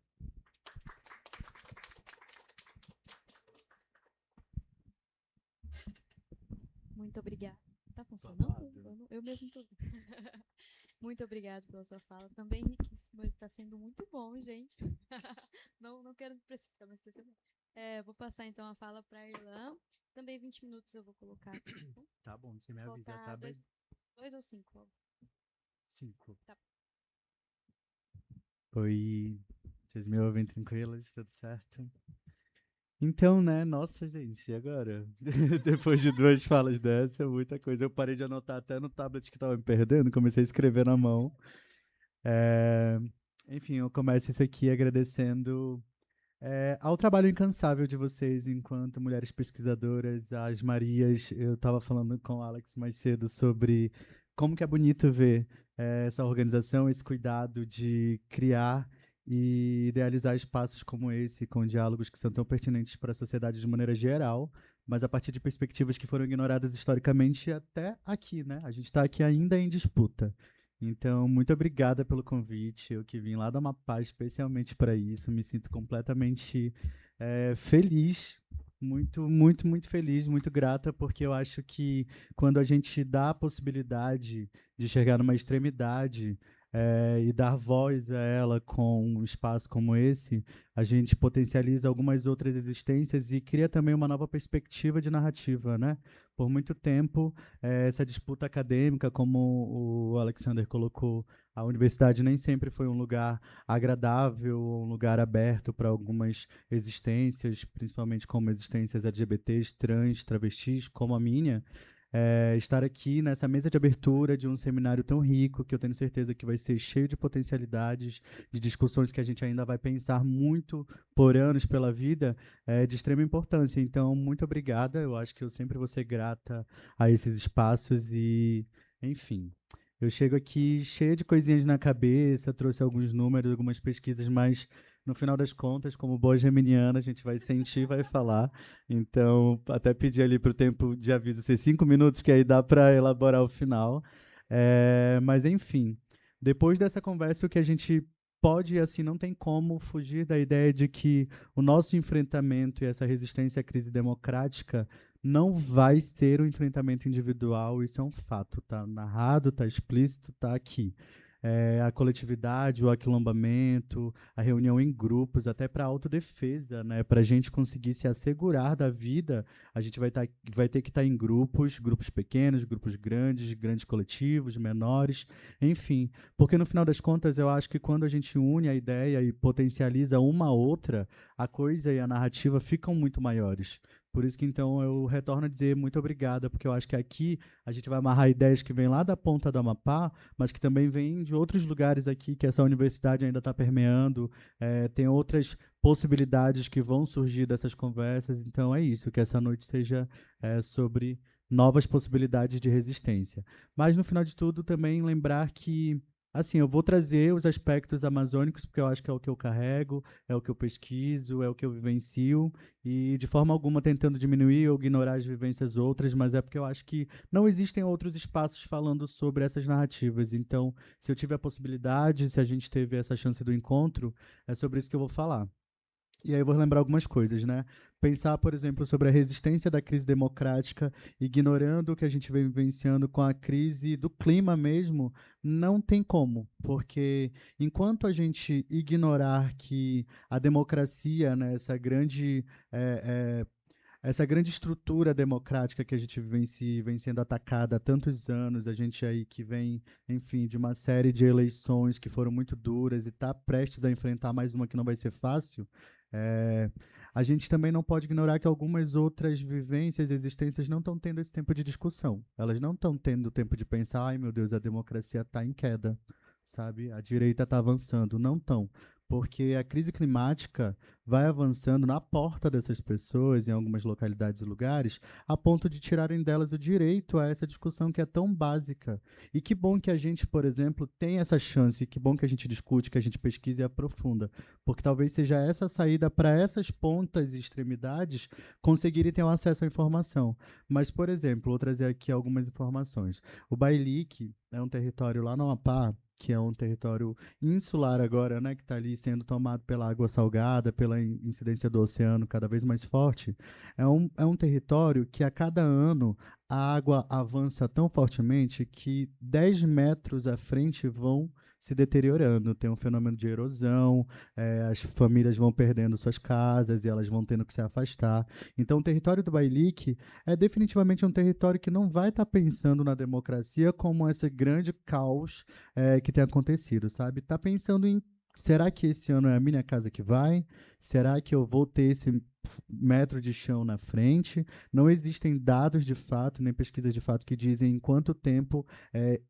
Muito obrigada. Tá funcionando? Eu mesmo tô. Muito obrigada pela sua fala. Também riquíssima. Está sendo muito bom, gente. não quero me precipitar, mas está sendo. Vou passar então a fala para a Irlan. Também 20 minutos eu vou colocar. Tá bom, você me avisa, tá? 2 ou 5? 5. Tá. Oi, vocês me ouvem tranquilas? Tudo certo? Então, né? Nossa, gente, e agora? Depois de 2 falas dessa, muita coisa. Eu parei de anotar até no tablet que tava me perdendo, comecei a escrever na mão. Enfim, eu começo isso aqui agradecendo ao trabalho incansável de vocês enquanto mulheres pesquisadoras, as Marias. Eu estava falando com o Alex mais cedo sobre como que é bonito ver essa organização, esse cuidado de criar e idealizar espaços como esse, com diálogos que são tão pertinentes para a sociedade de maneira geral, mas a partir de perspectivas que foram ignoradas historicamente até aqui, né? A gente está aqui ainda em disputa. Então, muito obrigada pelo convite. Eu que vim lá do Amapá especialmente para isso, me sinto completamente feliz, muito feliz, muito grata, porque eu acho que quando a gente dá a possibilidade de chegar numa extremidade e dar voz a ela com um espaço como esse, a gente potencializa algumas outras existências e cria também uma nova perspectiva de narrativa, né? Por muito tempo, essa disputa acadêmica, como o Alexander colocou, a universidade nem sempre foi um lugar agradável, um lugar aberto para algumas existências, principalmente como existências LGBTs, trans, travestis, como a minha. Estar aqui nessa mesa de abertura de um seminário tão rico, que eu tenho certeza que vai ser cheio de potencialidades, de discussões que a gente ainda vai pensar muito por anos pela vida, é de extrema importância. Então, muito obrigada. Eu acho que eu sempre vou ser grata a esses espaços e, enfim. Eu chego aqui cheia de coisinhas na cabeça, trouxe alguns números, algumas pesquisas, mas no final das contas, como boa geminiana, a gente vai sentir e vai falar. Então, até pedir ali para o tempo de aviso ser 5 minutos, que aí dá para elaborar o final. Mas, enfim, depois dessa conversa, o que a gente pode, assim, não tem como fugir da ideia de que o nosso enfrentamento e essa resistência à crise democrática não vai ser um enfrentamento individual, isso é um fato, tá narrado, tá explícito, tá aqui. A coletividade, o aquilombamento, a reunião em grupos, até para autodefesa, né? Para a gente conseguir se assegurar da vida, a gente vai ter que estar em grupos pequenos, grupos grandes, grandes coletivos, menores, enfim. Porque no final das contas, eu acho que quando a gente une a ideia e potencializa uma a outra, a coisa e a narrativa ficam muito maiores. Por isso que, então, eu retorno a dizer muito obrigada, porque eu acho que aqui a gente vai amarrar ideias que vêm lá da ponta do Amapá, mas que também vêm de outros lugares aqui, que essa universidade ainda está permeando, tem outras possibilidades que vão surgir dessas conversas. Então, é isso, que essa noite seja sobre novas possibilidades de resistência. Mas, no final de tudo, também lembrar que, assim, eu vou trazer os aspectos amazônicos, porque eu acho que é o que eu carrego, é o que eu pesquiso, é o que eu vivencio, e de forma alguma tentando diminuir ou ignorar as vivências outras, mas é porque eu acho que não existem outros espaços falando sobre essas narrativas. Então, se eu tive a possibilidade, se a gente teve essa chance do encontro, é sobre isso que eu vou falar. E aí eu vou lembrar algumas coisas, né? Pensar, por exemplo, sobre a resistência da crise democrática, ignorando o que a gente vem vivenciando com a crise do clima mesmo, não tem como, porque enquanto a gente ignorar que a democracia, né, essa grande estrutura democrática que a gente vivencia, vem sendo atacada há tantos anos, a gente aí que vem, enfim, de uma série de eleições que foram muito duras e está prestes a enfrentar mais uma que não vai ser fácil, a gente também não pode ignorar que algumas outras vivências e existências não estão tendo esse tempo de discussão. Elas não estão tendo tempo de pensar, ai meu Deus, a democracia está em queda, sabe? A direita está avançando. Não estão. Porque a crise climática vai avançando na porta dessas pessoas, em algumas localidades e lugares, a ponto de tirarem delas o direito a essa discussão que é tão básica. E que bom que a gente, por exemplo, tem essa chance, que bom que a gente discute, que a gente pesquisa e aprofunda, porque talvez seja essa a saída para essas pontas e extremidades conseguirem ter um acesso à informação. Mas, por exemplo, vou trazer aqui algumas informações. O Bailique é um território lá no Amapá, que é um território insular agora, né, que está ali sendo tomado pela água salgada, pela incidência do oceano cada vez mais forte. É um território que a cada ano a água avança tão fortemente que 10 metros à frente vão se deteriorando. Tem um fenômeno de erosão, as famílias vão perdendo suas casas e elas vão tendo que se afastar. Então, o território do Bailique é definitivamente um território que não vai estar pensando na democracia como esse grande caos que tem acontecido, sabe? Tá pensando em, será que esse ano é a minha casa que vai? Será que eu vou ter esse metro de chão na frente? Não existem dados de fato, nem pesquisas de fato que dizem em quanto tempo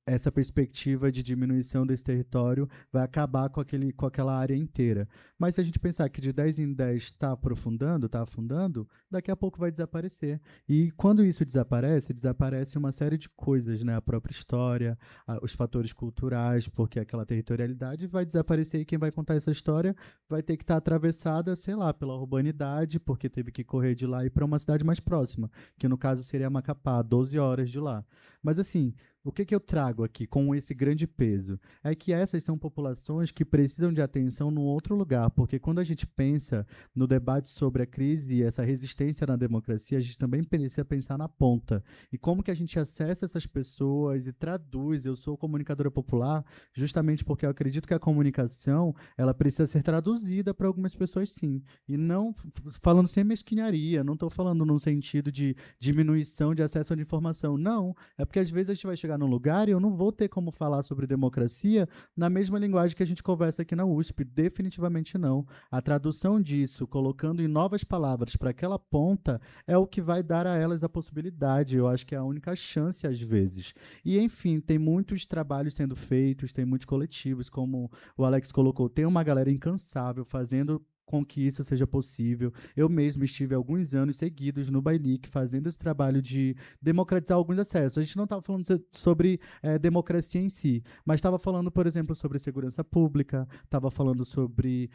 essa perspectiva de diminuição desse território vai acabar com aquela área inteira. Mas se a gente pensar que de 10 em 10 está aprofundando, está afundando, daqui a pouco vai desaparecer. E quando isso desaparece uma série de coisas, né? A própria história, os fatores culturais, porque aquela territorialidade vai desaparecer e quem vai contar essa história vai ter que estar atravessada, sei lá, pela urbanidade, porque teve que correr de lá e ir para uma cidade mais próxima, que no caso seria Macapá, 12 horas de lá. Mas assim, o que eu trago aqui com esse grande peso? É que essas são populações que precisam de atenção num outro lugar, porque quando a gente pensa no debate sobre a crise e essa resistência na democracia, a gente também precisa pensar na ponta. E como que a gente acessa essas pessoas e traduz. Eu sou comunicadora popular justamente porque eu acredito que a comunicação ela precisa ser traduzida para algumas pessoas, sim. E não falando sem mesquinharia, não estou falando num sentido de diminuição de acesso à informação. Não, é porque às vezes a gente vai chegar num lugar e eu não vou ter como falar sobre democracia na mesma linguagem que a gente conversa aqui na USP. Definitivamente não. A tradução disso, colocando em novas palavras para aquela ponta, é o que vai dar a elas a possibilidade. Eu acho que é a única chance, às vezes. E, enfim, tem muitos trabalhos sendo feitos, tem muitos coletivos, como o Alex colocou, tem uma galera incansável fazendo com que isso seja possível. Eu mesmo estive alguns anos seguidos no Bailique fazendo esse trabalho de democratizar alguns acessos. A gente não estava falando sobre democracia em si, mas estava falando, por exemplo, sobre segurança pública, estava falando sobre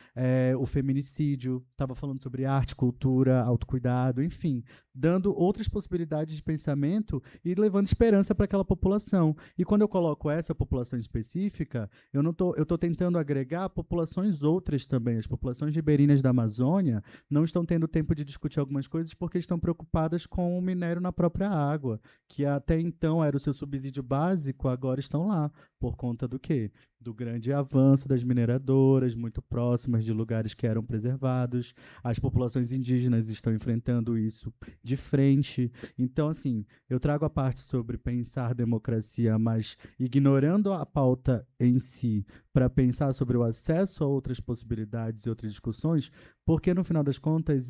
o feminicídio, estava falando sobre arte, cultura, autocuidado, enfim, dando outras possibilidades de pensamento e levando esperança para aquela população. E quando eu coloco essa população específica, eu estou tentando agregar populações outras também. As populações ribeirinhas da Amazônia não estão tendo tempo de discutir algumas coisas porque estão preocupadas com o minério na própria água, que até então era o seu subsídio básico, agora estão lá. Por conta do quê? Do grande avanço das mineradoras, muito próximas de lugares que eram preservados. As populações indígenas estão enfrentando isso de frente. Então, assim, eu trago a parte sobre pensar democracia, mas ignorando a pauta em si, para pensar sobre o acesso a outras possibilidades e outras discussões, porque, no final das contas,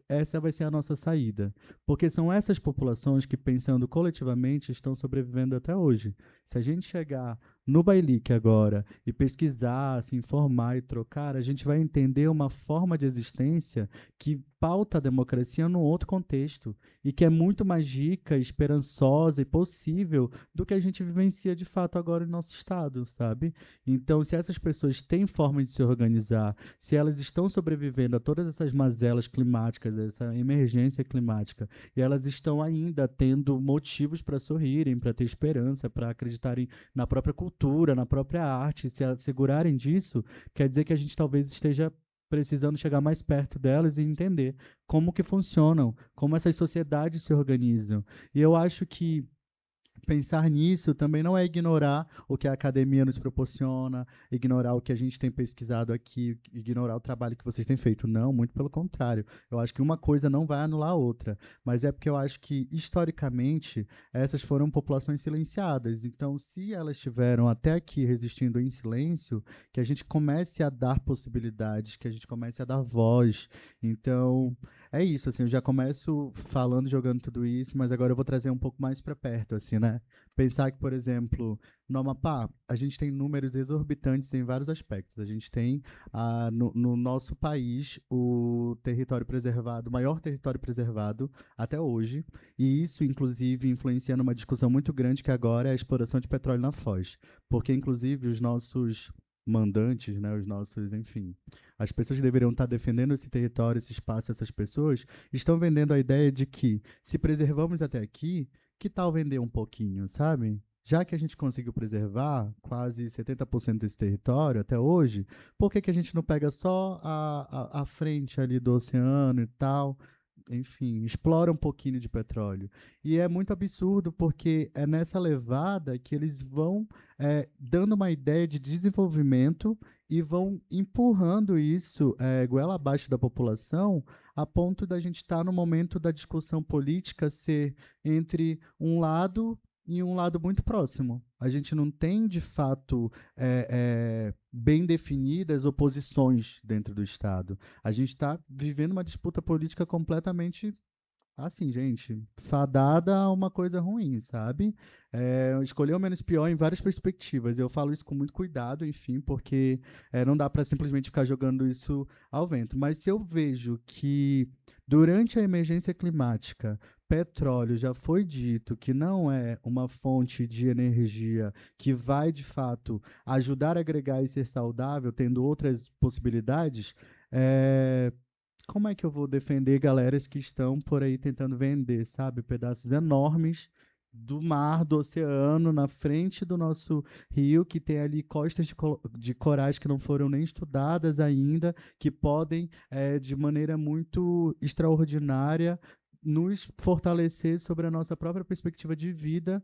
essa vai ser a nossa saída. Porque são essas populações que, pensando coletivamente, estão sobrevivendo até hoje. Se a gente chegar no Bailique agora e pesquisar, se informar e trocar, a gente vai entender uma forma de existência que pauta a democracia num outro contexto e que é muito mais rica, esperançosa e possível do que a gente vivencia de fato agora no nosso estado, sabe? Então, se essas pessoas têm forma de se organizar, se elas estão sobrevivendo a todas essas mazelas climáticas, essa emergência climática, e elas estão ainda tendo motivos para sorrirem, para ter esperança, para acreditarem na própria cultura, na própria arte, se assegurarem disso, quer dizer que a gente talvez esteja precisando chegar mais perto delas e entender como que funcionam, como essas sociedades se organizam. E eu acho que pensar nisso também não é ignorar o que a academia nos proporciona, ignorar o que a gente tem pesquisado aqui, ignorar o trabalho que vocês têm feito. Não, muito pelo contrário. Eu acho que uma coisa não vai anular a outra, mas é porque eu acho que, historicamente, essas foram populações silenciadas. Então, se elas estiveram até aqui resistindo em silêncio, que a gente comece a dar possibilidades, que a gente comece a dar voz. Então, é isso, assim, eu já começo falando, jogando tudo isso, mas agora eu vou trazer um pouco mais para perto, assim, né? Pensar que, por exemplo, no Amapá, a gente tem números exorbitantes em vários aspectos. A gente tem, no nosso país, o território preservado, o maior território preservado até hoje, e isso, inclusive, influencia numa discussão muito grande que agora é a exploração de petróleo na Foz. Porque, inclusive, os nossos mandantes, né, os nossos, enfim, as pessoas que deveriam estar defendendo esse território, esse espaço, essas pessoas, estão vendendo a ideia de que, se preservamos até aqui, que tal vender um pouquinho, sabe? Já que a gente conseguiu preservar quase 70% desse território até hoje, por que a gente não pega só a frente ali do oceano e tal? Enfim, explora um pouquinho de petróleo. E é muito absurdo, porque é nessa levada que eles vão dando uma ideia de desenvolvimento e vão empurrando isso goela abaixo da população, a ponto da gente estar no momento da discussão política ser entre um lado e um lado muito próximo. A gente não tem, de fato, bem definidas oposições dentro do Estado. A gente está vivendo uma disputa política completamente assim, gente, fadada a uma coisa ruim, sabe? Escolher o menos pior em várias perspectivas. Eu falo isso com muito cuidado, enfim, porque não dá para simplesmente ficar jogando isso ao vento. Mas se eu vejo que durante a emergência climática, petróleo já foi dito que não é uma fonte de energia que vai, de fato, ajudar a agregar e ser saudável, tendo outras possibilidades, é, como é que eu vou defender galeras que estão por aí tentando vender, sabe, pedaços enormes do mar, do oceano, na frente do nosso rio, que tem ali costas de corais que não foram nem estudadas ainda, que podem, de maneira muito extraordinária, nos fortalecer sobre a nossa própria perspectiva de vida,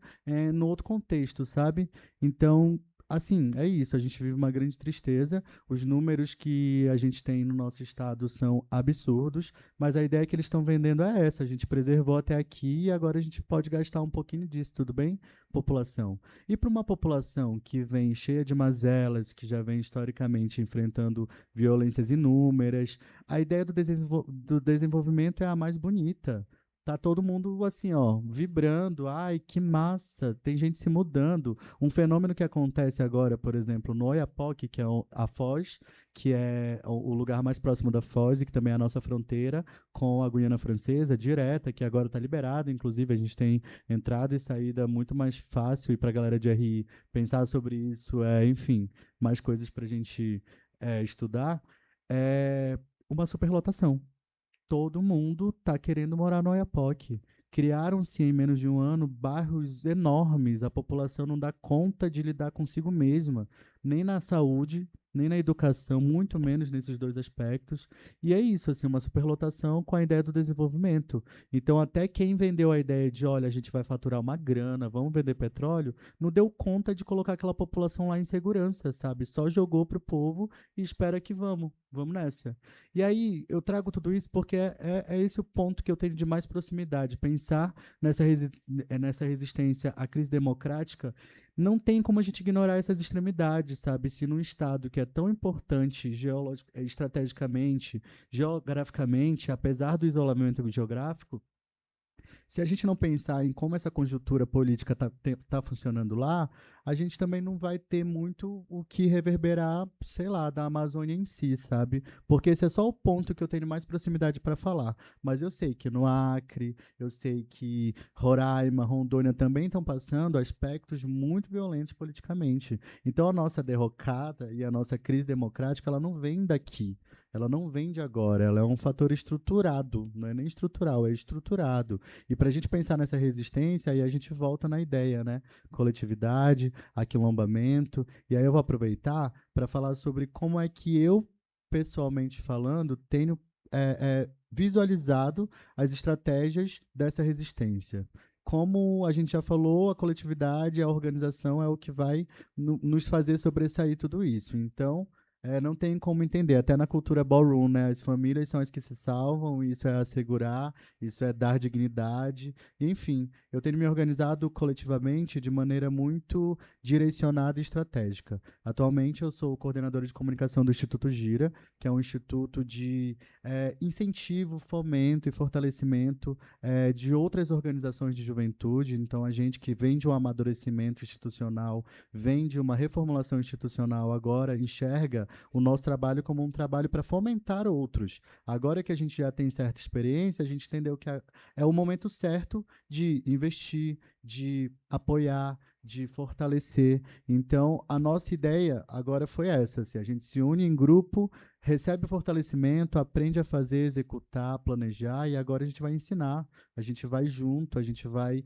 no outro contexto, sabe? Então, assim, é isso. A gente vive uma grande tristeza. Os números que a gente tem no nosso estado são absurdos, mas a ideia que eles estão vendendo é essa. A gente preservou até aqui e agora a gente pode gastar um pouquinho disso, tudo bem, população? E para uma população que vem cheia de mazelas, que já vem historicamente enfrentando violências inúmeras, a ideia do desenvolvimento é a mais bonita. Tá todo mundo assim, ó, vibrando. Ai, que massa! Tem gente se mudando. Um fenômeno que acontece agora, por exemplo, no Oiapoque, que é a Foz, que é o lugar mais próximo da Foz e que também é a nossa fronteira com a Guiana Francesa, direta, que agora está liberado. Inclusive, a gente tem entrada e saída muito mais fácil e para a galera de RI pensar sobre isso, enfim, mais coisas para a gente estudar. É uma superlotação. Todo mundo está querendo morar no Oiapoque. Criaram-se em menos de um ano bairros enormes. A população não dá conta de lidar consigo mesma, nem na saúde, nem na educação, muito menos nesses dois aspectos. E é isso, assim, uma superlotação com a ideia do desenvolvimento. Então, até quem vendeu a ideia de, olha, a gente vai faturar uma grana, vamos vender petróleo, não deu conta de colocar aquela população lá em segurança, sabe? Só jogou pro povo e espera que vamos nessa. E aí, eu trago tudo isso porque é esse o ponto que eu tenho de mais proximidade. Pensar nessa resistência à crise democrática, não tem como a gente ignorar essas extremidades, sabe? Se num estado que é tão importante estrategicamente, geograficamente, apesar do isolamento geográfico, se a gente não pensar em como essa conjuntura política está funcionando lá, a gente também não vai ter muito o que reverberar, sei lá, da Amazônia em si, sabe? Porque esse é só o ponto que eu tenho mais proximidade para falar. Mas eu sei que no Acre, eu sei que Roraima, Rondônia também estão passando aspectos muito violentos politicamente. Então a nossa derrocada e a nossa crise democrática, ela não vem daqui. Ela não vem de agora, ela é um fator estruturado, não é nem estrutural, é estruturado. E para a gente pensar nessa resistência, aí a gente volta na ideia, né? Coletividade, aquilombamento. E aí eu vou aproveitar para falar sobre como é que eu, pessoalmente falando, tenho visualizado as estratégias dessa resistência. Como a gente já falou, a coletividade, a organização é o que vai nos fazer sobressair tudo isso. Então, não tem como entender. Até na cultura ballroom, né? As famílias são as que se salvam, isso é assegurar, isso é dar dignidade. Enfim, eu tenho me organizado coletivamente de maneira muito direcionada e estratégica. Atualmente, eu sou coordenador de comunicação do Instituto Gira, que é um instituto de incentivo, fomento e fortalecimento de outras organizações de juventude. Então, a gente que vem de um amadurecimento institucional, vem de uma reformulação institucional, agora enxerga o nosso trabalho como um trabalho para fomentar outros. Agora que a gente já tem certa experiência, a gente entendeu que é o momento certo de investir, de apoiar, de fortalecer. Então, a nossa ideia agora foi essa, assim, a gente se une em grupo, recebe o fortalecimento, aprende a fazer, executar, planejar, e agora a gente vai ensinar, a gente vai junto, a gente vai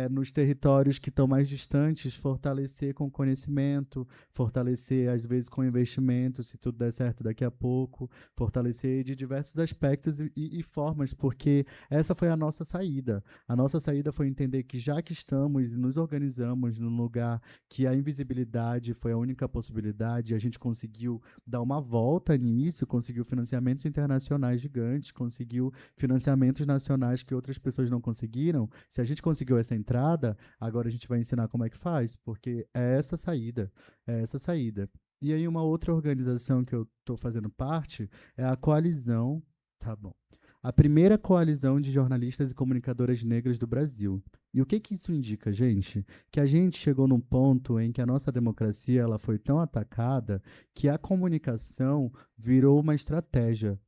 nos territórios que estão mais distantes, fortalecer com conhecimento, fortalecer às vezes com investimento, se tudo der certo daqui a pouco, fortalecer de diversos aspectos e formas, porque essa foi a nossa saída. A nossa saída foi entender que já que estamos e nos organizamos num lugar que a invisibilidade foi a única possibilidade, a gente conseguiu dar uma volta nisso, conseguiu financiamentos internacionais gigantes, conseguiu financiamentos nacionais que outras pessoas não conseguiram. Se a gente conseguiu essa entrada, agora a gente vai ensinar como é que faz, porque é essa saída, é essa saída. E aí uma outra organização que eu estou fazendo parte é a Coalizão, tá bom, a primeira coalizão de jornalistas e comunicadoras negras do Brasil. E o que que isso indica, gente? Que a gente chegou num ponto em que a nossa democracia ela foi tão atacada que a comunicação virou uma estratégia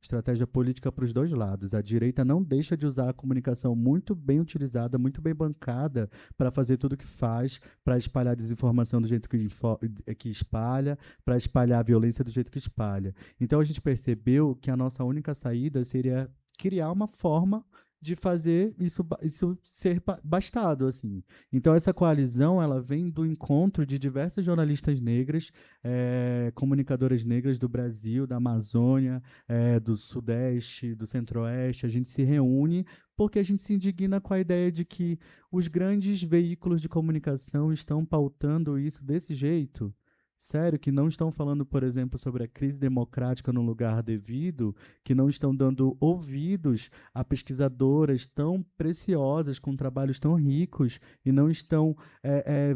política para os dois lados. A direita não deixa de usar a comunicação muito bem utilizada, muito bem bancada para fazer tudo o que faz, para espalhar desinformação do jeito que espalha, para espalhar a violência do jeito que espalha. Então a gente percebeu que a nossa única saída seria criar uma forma de fazer isso ser bastado, assim. Então essa coalizão ela vem do encontro de diversas jornalistas negras, comunicadoras negras do Brasil, da Amazônia, do Sudeste, do Centro-Oeste. A gente se reúne porque a gente se indigna com a ideia de que os grandes veículos de comunicação estão pautando isso desse jeito. Sério, que não estão falando, por exemplo, sobre a crise democrática no lugar devido, que não estão dando ouvidos a pesquisadoras tão preciosas, com trabalhos tão ricos, e não estão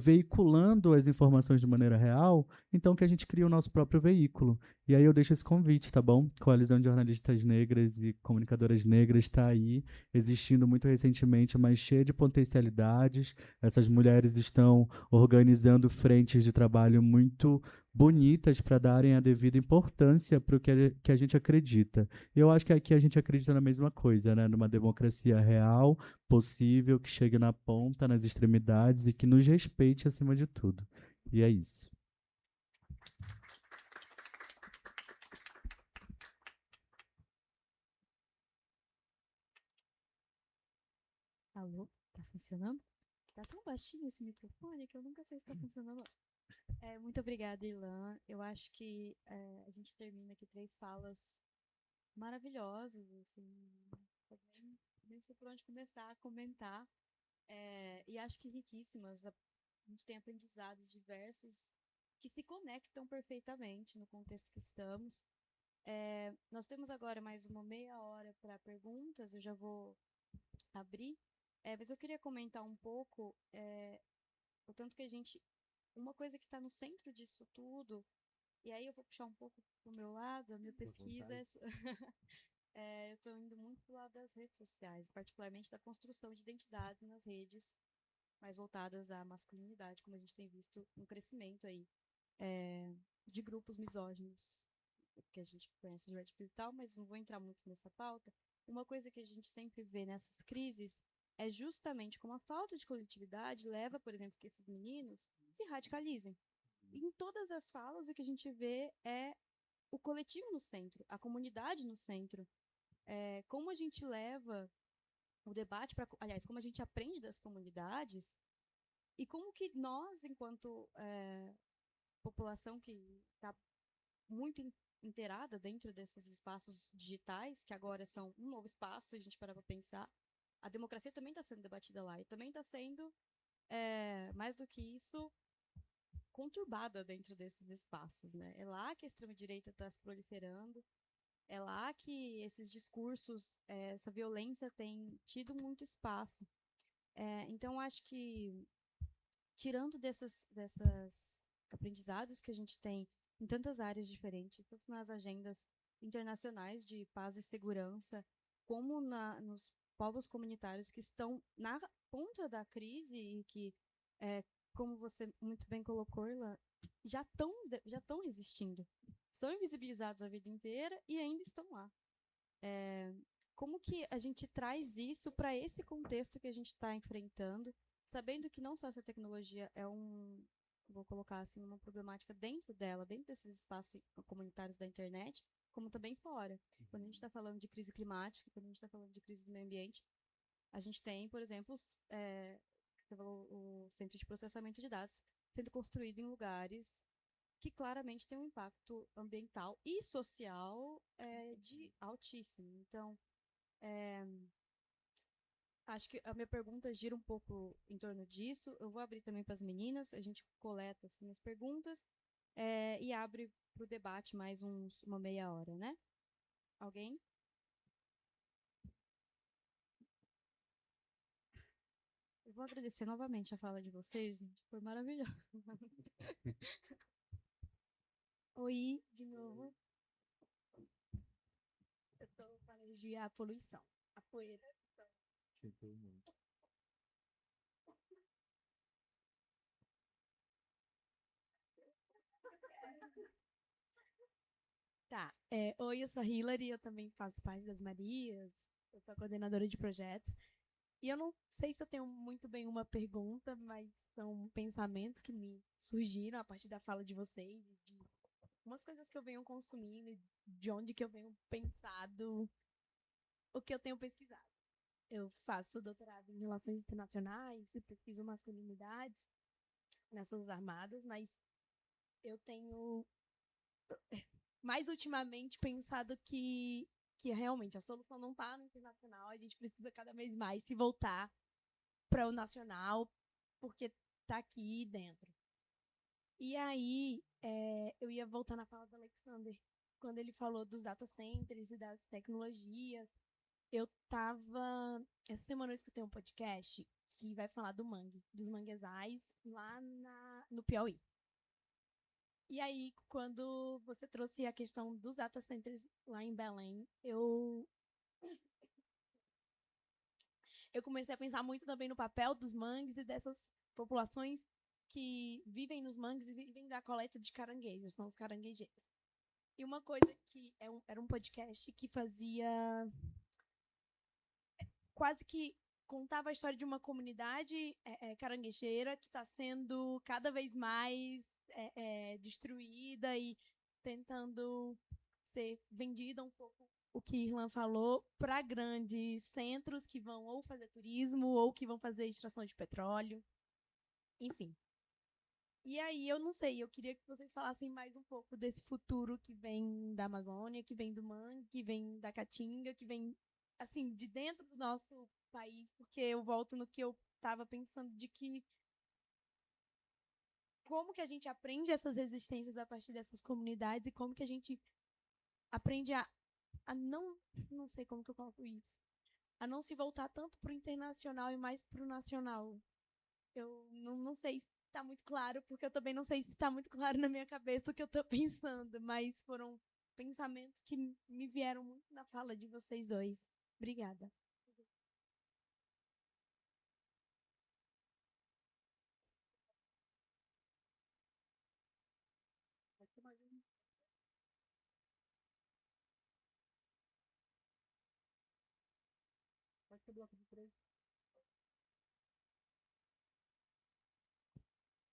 veiculando as informações de maneira real, então que a gente cria o nosso próprio veículo. E aí eu deixo esse convite, tá bom? Coalizão de Jornalistas Negras e Comunicadoras Negras está aí, existindo muito recentemente, mas cheia de potencialidades. Essas mulheres estão organizando frentes de trabalho muito bonitas para darem a devida importância para o que a gente acredita. Eu acho que aqui a gente acredita na mesma coisa, né? Numa democracia real, possível, que chegue na ponta, nas extremidades e que nos respeite acima de tudo. E é isso. Alô? Tá funcionando? Tá tão baixinho esse microfone que eu nunca sei se tá funcionando. Muito obrigada, Irlan. Eu acho que a gente termina aqui 3 falas maravilhosas, assim, nem sei por onde começar a comentar. E acho que riquíssimas. A gente tem aprendizados diversos que se conectam perfeitamente no contexto que estamos. Nós temos agora mais uma meia hora para perguntas, eu já vou abrir. Mas eu queria comentar um pouco o tanto que a gente. Uma coisa que está no centro disso tudo, e aí eu vou puxar um pouco para o meu lado, a minha pesquisa eu estou indo muito para o lado das redes sociais, particularmente da construção de identidades nas redes, mais voltadas à masculinidade, como a gente tem visto um crescimento aí de grupos misóginos, que a gente conhece de Red Pill e tal, mas não vou entrar muito nessa pauta. Uma coisa que a gente sempre vê nessas crises é justamente como a falta de coletividade leva, por exemplo, que esses meninos se radicalizem. E em todas as falas, o que a gente vê é o coletivo no centro, a comunidade no centro. Como a gente leva o debate para. Aliás, como a gente aprende das comunidades e como que nós, enquanto população que está muito inteirada dentro desses espaços digitais, que agora são um novo espaço, se a gente parar para pensar, a democracia também está sendo debatida lá e também está sendo, mais do que isso, conturbada dentro desses espaços, né? É lá que a extrema-direita está se proliferando, é lá que esses discursos, essa violência tem tido muito espaço. Então, acho que, tirando desses aprendizados que a gente tem em tantas áreas diferentes, tanto nas agendas internacionais de paz e segurança, como nos povos comunitários que estão na ponta da crise e que, como você muito bem colocou, Irlan, já estão resistindo. São invisibilizados a vida inteira e ainda estão lá. Como que a gente traz isso para esse contexto que a gente está enfrentando, sabendo que não só essa tecnologia vou colocar assim, uma problemática dentro dela, dentro desses espaços comunitários da internet, como também fora. Quando a gente está falando de crise climática, quando a gente está falando de crise do meio ambiente, a gente tem, por exemplo, o centro de processamento de dados sendo construído em lugares que claramente tem um impacto ambiental e social de altíssimo. Então, acho que a minha pergunta gira um pouco em torno disso. Eu vou abrir também para as meninas, a gente coleta assim, as perguntas e abre para o debate mais uma meia hora, né? Alguém? Eu vou agradecer novamente a fala de vocês, gente. Foi maravilhoso. Oi, de novo. Eu tô para eleger a poluição, a poeira. Sinto muito. Tá. Oi, eu sou a Hilary, eu também faço parte das Marias, eu sou a coordenadora de projetos. E eu não sei se eu tenho muito bem uma pergunta, mas são pensamentos que me surgiram a partir da fala de vocês, de umas coisas que eu venho consumindo, de onde que eu venho pensado, o que eu tenho pesquisado. Eu faço doutorado em Relações Internacionais e pesquiso masculinidades nas Forças Armadas, mas eu tenho mais ultimamente pensado que realmente a solução não está no internacional, a gente precisa cada vez mais se voltar para o nacional, porque está aqui dentro. E aí, eu ia voltar na fala do Alexander, quando ele falou dos data centers e das tecnologias. Eu tava. Essa semana eu escutei um podcast que vai falar do mangue, dos manguezais, lá no Piauí. E aí, quando você trouxe a questão dos data centers lá em Belém, eu comecei a pensar muito também no papel dos mangues e dessas populações que vivem nos mangues e vivem da coleta de caranguejos, são os caranguejeiros. E uma coisa que era um podcast que fazia quase que contava a história de uma comunidade caranguejeira que está sendo cada vez mais destruída e tentando ser vendida um pouco o que Irlan falou para grandes centros que vão ou fazer turismo ou que vão fazer extração de petróleo, enfim. E aí eu não sei, eu queria que vocês falassem mais um pouco desse futuro que vem da Amazônia, que vem do mangue, que vem da caatinga, que vem assim de dentro do nosso país, porque eu volto no que eu estava pensando de que como que a gente aprende essas resistências a partir dessas comunidades e como que a gente aprende a não sei como que eu coloco isso, a não se voltar tanto para o internacional e mais para o nacional. Eu não sei se está muito claro, porque eu também não sei se está muito claro na minha cabeça o que eu estou pensando, mas foram pensamentos que me vieram muito na fala de vocês dois. Obrigada. Pode ser bloco de 3.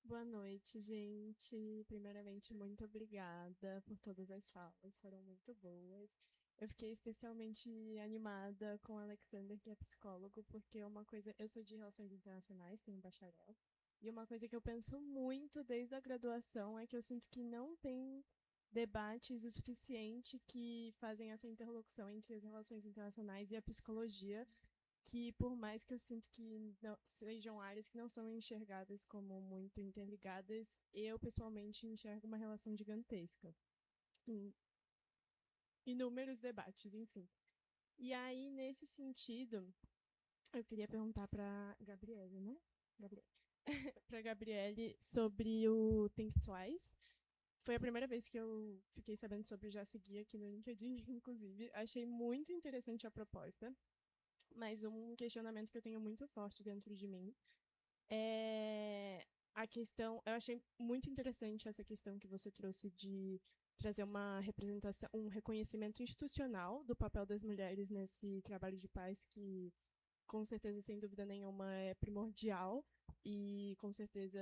Boa noite, gente. Primeiramente, muito obrigada por todas as falas, foram muito boas. Eu fiquei especialmente animada com o Alexander, que é psicólogo, porque uma coisa, eu sou de Relações Internacionais, tenho bacharel, e uma coisa que eu penso muito desde a graduação é que eu sinto que não tem debates o suficiente que fazem essa interlocução entre as relações internacionais e a psicologia, que por mais que eu sinto que não, sejam áreas que não são enxergadas como muito interligadas, eu pessoalmente enxergo uma relação gigantesca. Em inúmeros debates, enfim. E aí, nesse sentido, eu queria perguntar para Gabriele, né? Para Gabriele sobre o Think Twice. Foi a primeira vez que eu fiquei sabendo sobre, já segui aqui no LinkedIn, inclusive. Achei muito interessante a proposta. Mas um questionamento que eu tenho muito forte dentro de mim é a questão. Eu achei muito interessante essa questão que você trouxe de trazer uma representação, um reconhecimento institucional do papel das mulheres nesse trabalho de paz, que com certeza, sem dúvida nenhuma, é primordial e com certeza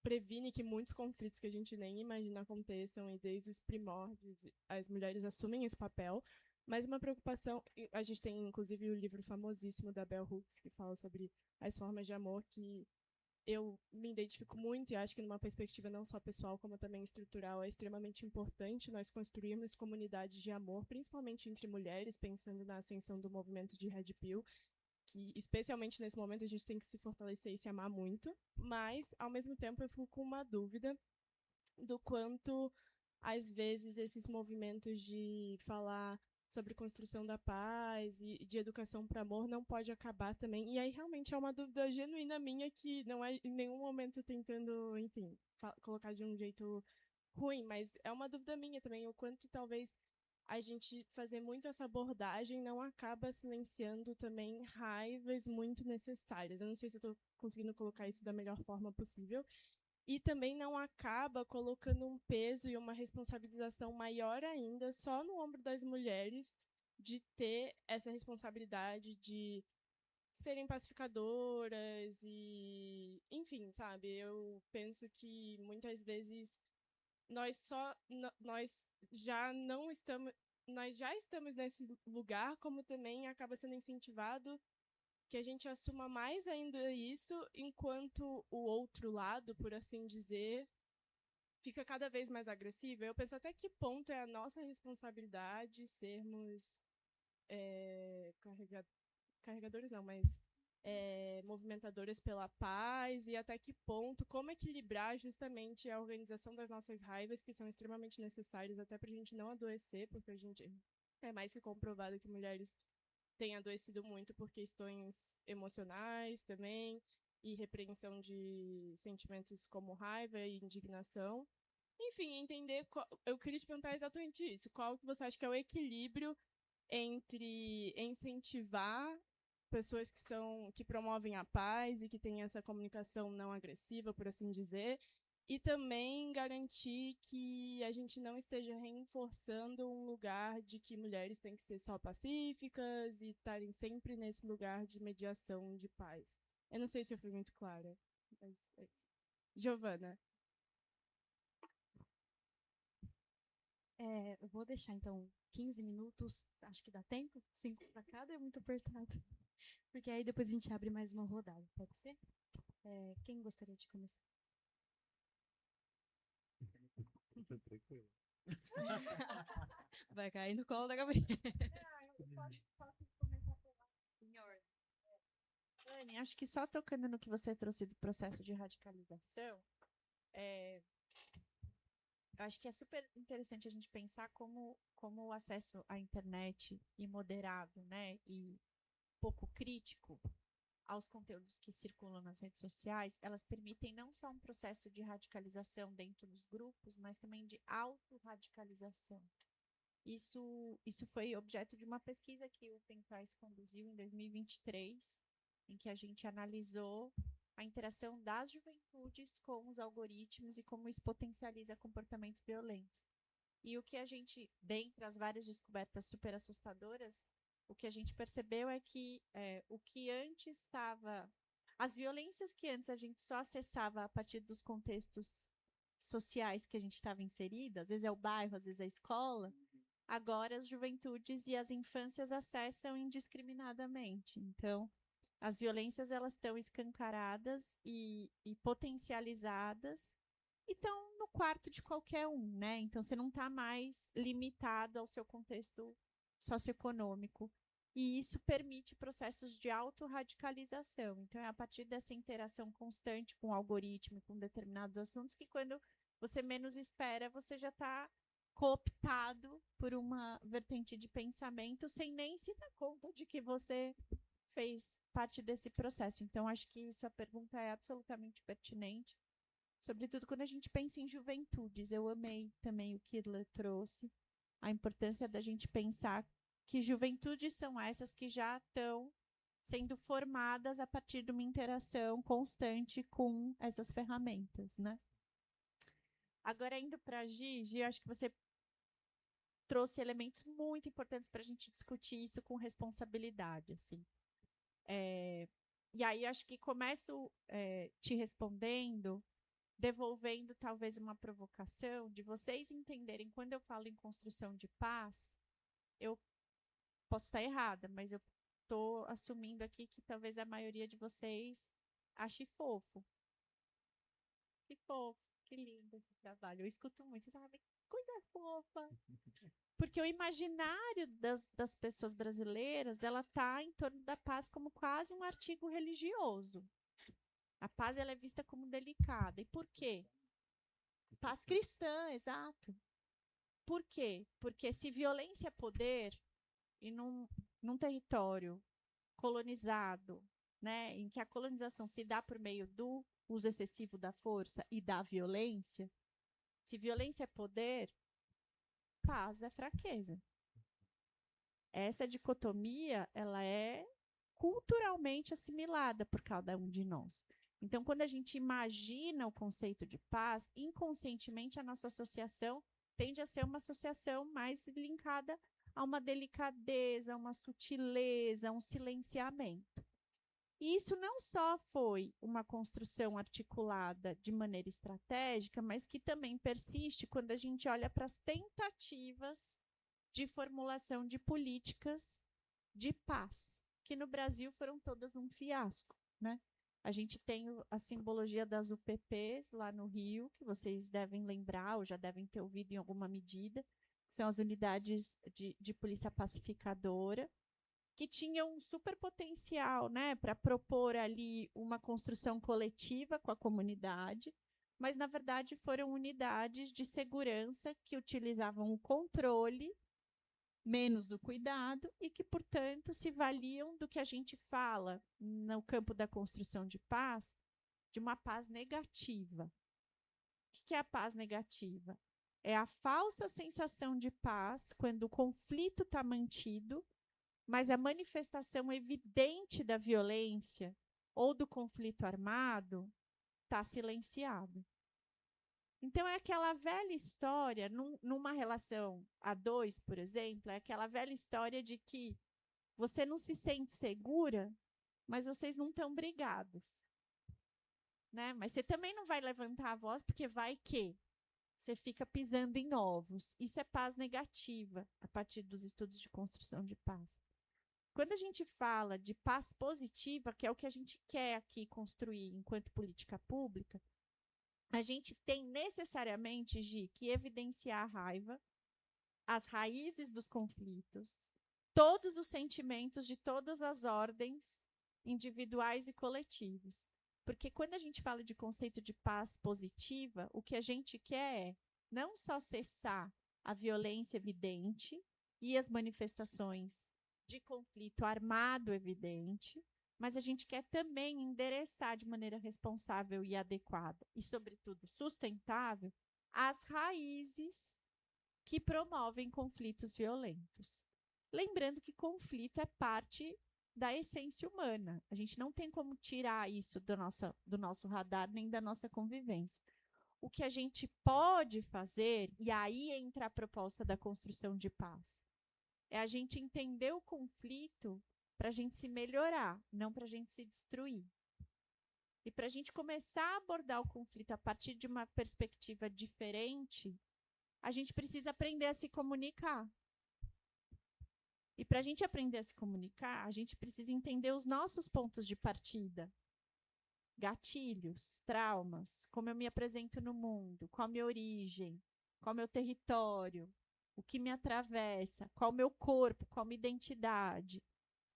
previne que muitos conflitos que a gente nem imagina aconteçam, e desde os primórdios as mulheres assumem esse papel. Mas uma preocupação, a gente tem inclusive o livro famosíssimo da Bell Hooks, que fala sobre as formas de amor, que eu me identifico muito e acho que numa perspectiva não só pessoal, como também estrutural, é extremamente importante nós construirmos comunidades de amor, principalmente entre mulheres, pensando na ascensão do movimento de Red Pill, que especialmente nesse momento a gente tem que se fortalecer e se amar muito, mas ao mesmo tempo eu fico com uma dúvida do quanto às vezes esses movimentos de falar sobre construção da paz e de educação para amor não pode acabar também. E aí realmente é uma dúvida genuína minha, que não é em nenhum momento tentando, enfim, colocar de um jeito ruim, mas é uma dúvida minha também, o quanto talvez a gente fazer muito essa abordagem não acaba silenciando também raivas muito necessárias. Eu não sei se eu estou conseguindo colocar isso da melhor forma possível. E também não acaba colocando um peso e uma responsabilização maior ainda só no ombro das mulheres de ter essa responsabilidade de serem pacificadoras e, enfim, sabe? Eu penso que muitas vezes nós já não estamos nós já estamos nesse lugar, como também acaba sendo incentivado que a gente assuma mais ainda isso, enquanto o outro lado, por assim dizer, fica cada vez mais agressivo. Eu penso até que ponto é a nossa responsabilidade sermos carregadores não, mas movimentadoras pela paz, e até que ponto, como equilibrar justamente a organização das nossas raivas, que são extremamente necessárias até para a gente não adoecer, porque a gente é mais que comprovado que mulheres têm adoecido muito por questões emocionais também, e repreensão de sentimentos como raiva e indignação. Enfim, entender, eu queria te perguntar exatamente isso, qual que você acha que é o equilíbrio entre incentivar pessoas que promovem a paz e que têm essa comunicação não agressiva, por assim dizer, e também garantir que a gente não esteja reforçando um lugar de que mulheres têm que ser só pacíficas e estarem sempre nesse lugar de mediação de paz. Eu não sei se eu fui muito clara, mas é isso. Giovana. Eu vou deixar, então, 15 minutos, acho que dá tempo? 5 para cada, é muito apertado. Porque aí depois a gente abre mais uma rodada, pode ser? Quem gostaria de começar? Tranquilo. Vai cair no colo da Gabriela. Dani, acho que só tocando no que você trouxe do processo de radicalização, eu acho que é super interessante a gente pensar como o acesso à internet imoderado, né, e pouco crítico aos conteúdos que circulam nas redes sociais, elas permitem não só um processo de radicalização dentro dos grupos, mas também de autorradicalização. Isso foi objeto de uma pesquisa que o Pensais conduziu em 2023, em que a gente analisou a interação das juventudes com os algoritmos e como isso potencializa comportamentos violentos. E o que a gente, dentre as várias descobertas super assustadoras, o que a gente percebeu é que o que antes estava... As violências que antes a gente só acessava a partir dos contextos sociais que a gente estava inserida, às vezes é o bairro, às vezes é a escola, agora as juventudes e as infâncias acessam indiscriminadamente. Então, as violências elas estão escancaradas e potencializadas e estão no quarto de qualquer um, né? Então, você não está mais limitado ao seu contexto socioeconômico. E isso permite processos de autorradicalização. Então, é a partir dessa interação constante com o algoritmo, com determinados assuntos, que quando você menos espera, você já está cooptado por uma vertente de pensamento sem nem se dar conta de que você fez parte desse processo. Então, acho que sua pergunta é absolutamente pertinente, sobretudo quando a gente pensa em juventudes. Eu amei também o que Irla trouxe, a importância da gente pensar que juventudes são essas que já estão sendo formadas a partir de uma interação constante com essas ferramentas, né? Agora, indo para a Gigi, eu acho que você trouxe elementos muito importantes para a gente discutir isso com responsabilidade, assim. E aí, acho que começo te respondendo, devolvendo talvez uma provocação de vocês entenderem, quando eu falo em construção de paz, eu posso estar errada, mas eu estou assumindo aqui que talvez a maioria de vocês ache fofo. Que fofo, que lindo esse trabalho. Eu escuto muito, sabe? Coisa fofa. Porque o imaginário das pessoas brasileiras, ela está em torno da paz como quase um artigo religioso. A paz ela é vista como delicada. E por quê? Paz cristã, exato. Por quê? Porque se violência é poder, e num território colonizado, né, em que a colonização se dá por meio do uso excessivo da força e da violência, Se violência é poder, paz é fraqueza. Essa dicotomia, ela é culturalmente assimilada por cada um de nós. Então, quando a gente imagina o conceito de paz, inconscientemente a nossa associação tende a ser uma associação mais linkada a uma delicadeza, a uma sutileza, a um silenciamento. E isso não só foi uma construção articulada de maneira estratégica, mas que também persiste quando a gente olha para as tentativas de formulação de políticas de paz, que no Brasil foram todas um fiasco, né? A gente tem a simbologia das UPPs lá no Rio, que vocês devem lembrar ou já devem ter ouvido em alguma medida, que são as unidades de polícia pacificadora, que tinham um super potencial, né, para propor ali uma construção coletiva com a comunidade, mas, na verdade, foram unidades de segurança que utilizavam o controle menos o cuidado e que, portanto, se valiam do que a gente fala no campo da construção de paz, de uma paz negativa. O que é a paz negativa? É a falsa sensação de paz quando o conflito está mantido, mas a manifestação evidente da violência ou do conflito armado está silenciado. Então, é aquela velha história, numa relação a dois, por exemplo, é aquela velha história de que você não se sente segura, mas vocês não estão brigados. Né? Mas você também não vai levantar a voz, porque vai que você fica pisando em ovos. Isso é paz negativa, a partir dos estudos de construção de paz. Quando a gente fala de paz positiva, que é o que a gente quer aqui construir enquanto política pública, a gente tem necessariamente, Gi, que evidenciar a raiva, as raízes dos conflitos, todos os sentimentos de todas as ordens, individuais e coletivos. Porque quando a gente fala de conceito de paz positiva, o que a gente quer é não só cessar a violência evidente e as manifestações de conflito armado evidente, mas a gente quer também endereçar de maneira responsável e adequada e, sobretudo, sustentável as raízes que promovem conflitos violentos. Lembrando que conflito é parte da essência humana. A gente não tem como tirar isso do nosso radar nem da nossa convivência. O que a gente pode fazer, e aí entra a proposta da construção de paz, é a gente entender o conflito para a gente se melhorar, não para a gente se destruir. E para a gente começar a abordar o conflito a partir de uma perspectiva diferente, a gente precisa aprender a se comunicar. E para a gente aprender a se comunicar, a gente precisa entender os nossos pontos de partida. Gatilhos, traumas, como eu me apresento no mundo, qual a minha origem, qual o meu território, o que me atravessa, qual o meu corpo, qual a minha identidade.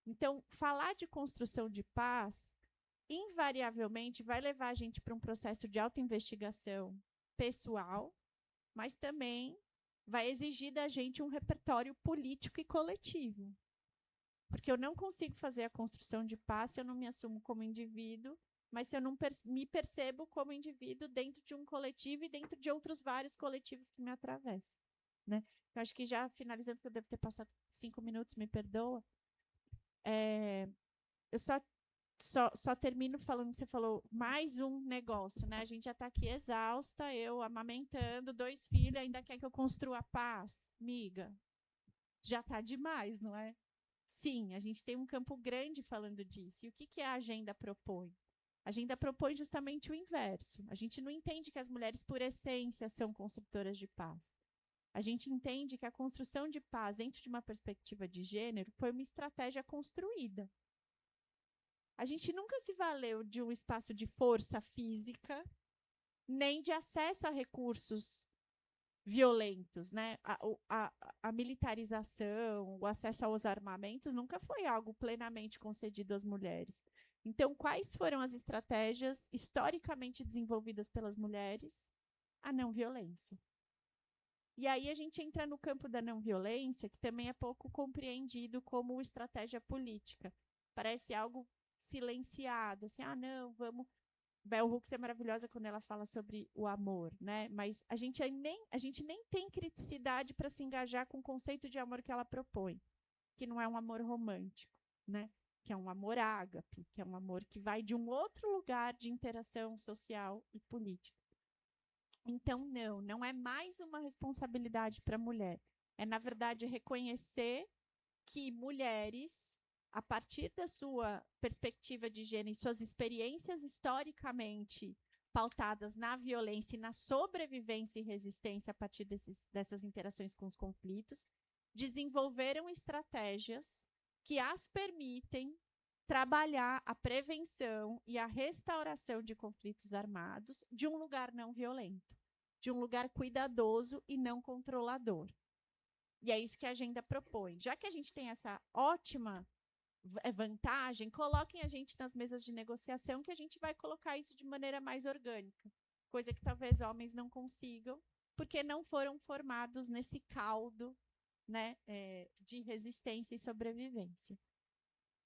Então, falar de construção de paz, invariavelmente, vai levar a gente para um processo de autoinvestigação pessoal, mas também vai exigir da gente um repertório político e coletivo. Porque eu não consigo fazer a construção de paz se eu não me assumo como indivíduo, mas se eu não me percebo como indivíduo dentro de um coletivo e dentro de outros vários coletivos que me atravessam. Né? Eu acho que já finalizando, porque eu devo ter passado 5 minutos, me perdoa. Eu só termino falando que você falou mais um negócio, né? A gente já está aqui exausta, eu amamentando 2 filhos, ainda quer que eu construa a paz? Miga, já está demais, não é? Sim, a gente tem um campo grande falando disso. E o que a agenda propõe? A agenda propõe justamente o inverso. A gente não entende que as mulheres, por essência, são construtoras de paz. A gente entende que a construção de paz dentro de uma perspectiva de gênero foi uma estratégia construída. A gente nunca se valeu de um espaço de força física, nem de acesso a recursos violentos. Né? A militarização, o acesso aos armamentos nunca foi algo plenamente concedido às mulheres. Então, quais foram as estratégias historicamente desenvolvidas pelas mulheres? A não violência. E aí a gente entra no campo da não violência, que também é pouco compreendido como estratégia política. Parece algo silenciado, assim, não, vamos Bell Hooks é maravilhosa quando ela fala sobre o amor, né? Mas a gente nem tem criticidade para se engajar com o conceito de amor que ela propõe, que não é um amor romântico, né? Que é um amor ágape, que é um amor que vai de um outro lugar de interação social e política. Então, não é mais uma responsabilidade para a mulher. É, na verdade, reconhecer que mulheres, a partir da sua perspectiva de gênero e suas experiências historicamente pautadas na violência e na sobrevivência e resistência a partir dessas interações com os conflitos, desenvolveram estratégias que as permitem trabalhar a prevenção e a restauração de conflitos armados de um lugar não violento, de um lugar cuidadoso e não controlador. E é isso que a agenda propõe. Já que a gente tem essa ótima vantagem, coloquem a gente nas mesas de negociação que a gente vai colocar isso de maneira mais orgânica, coisa que talvez homens não consigam, porque não foram formados nesse caldo, né, de resistência e sobrevivência.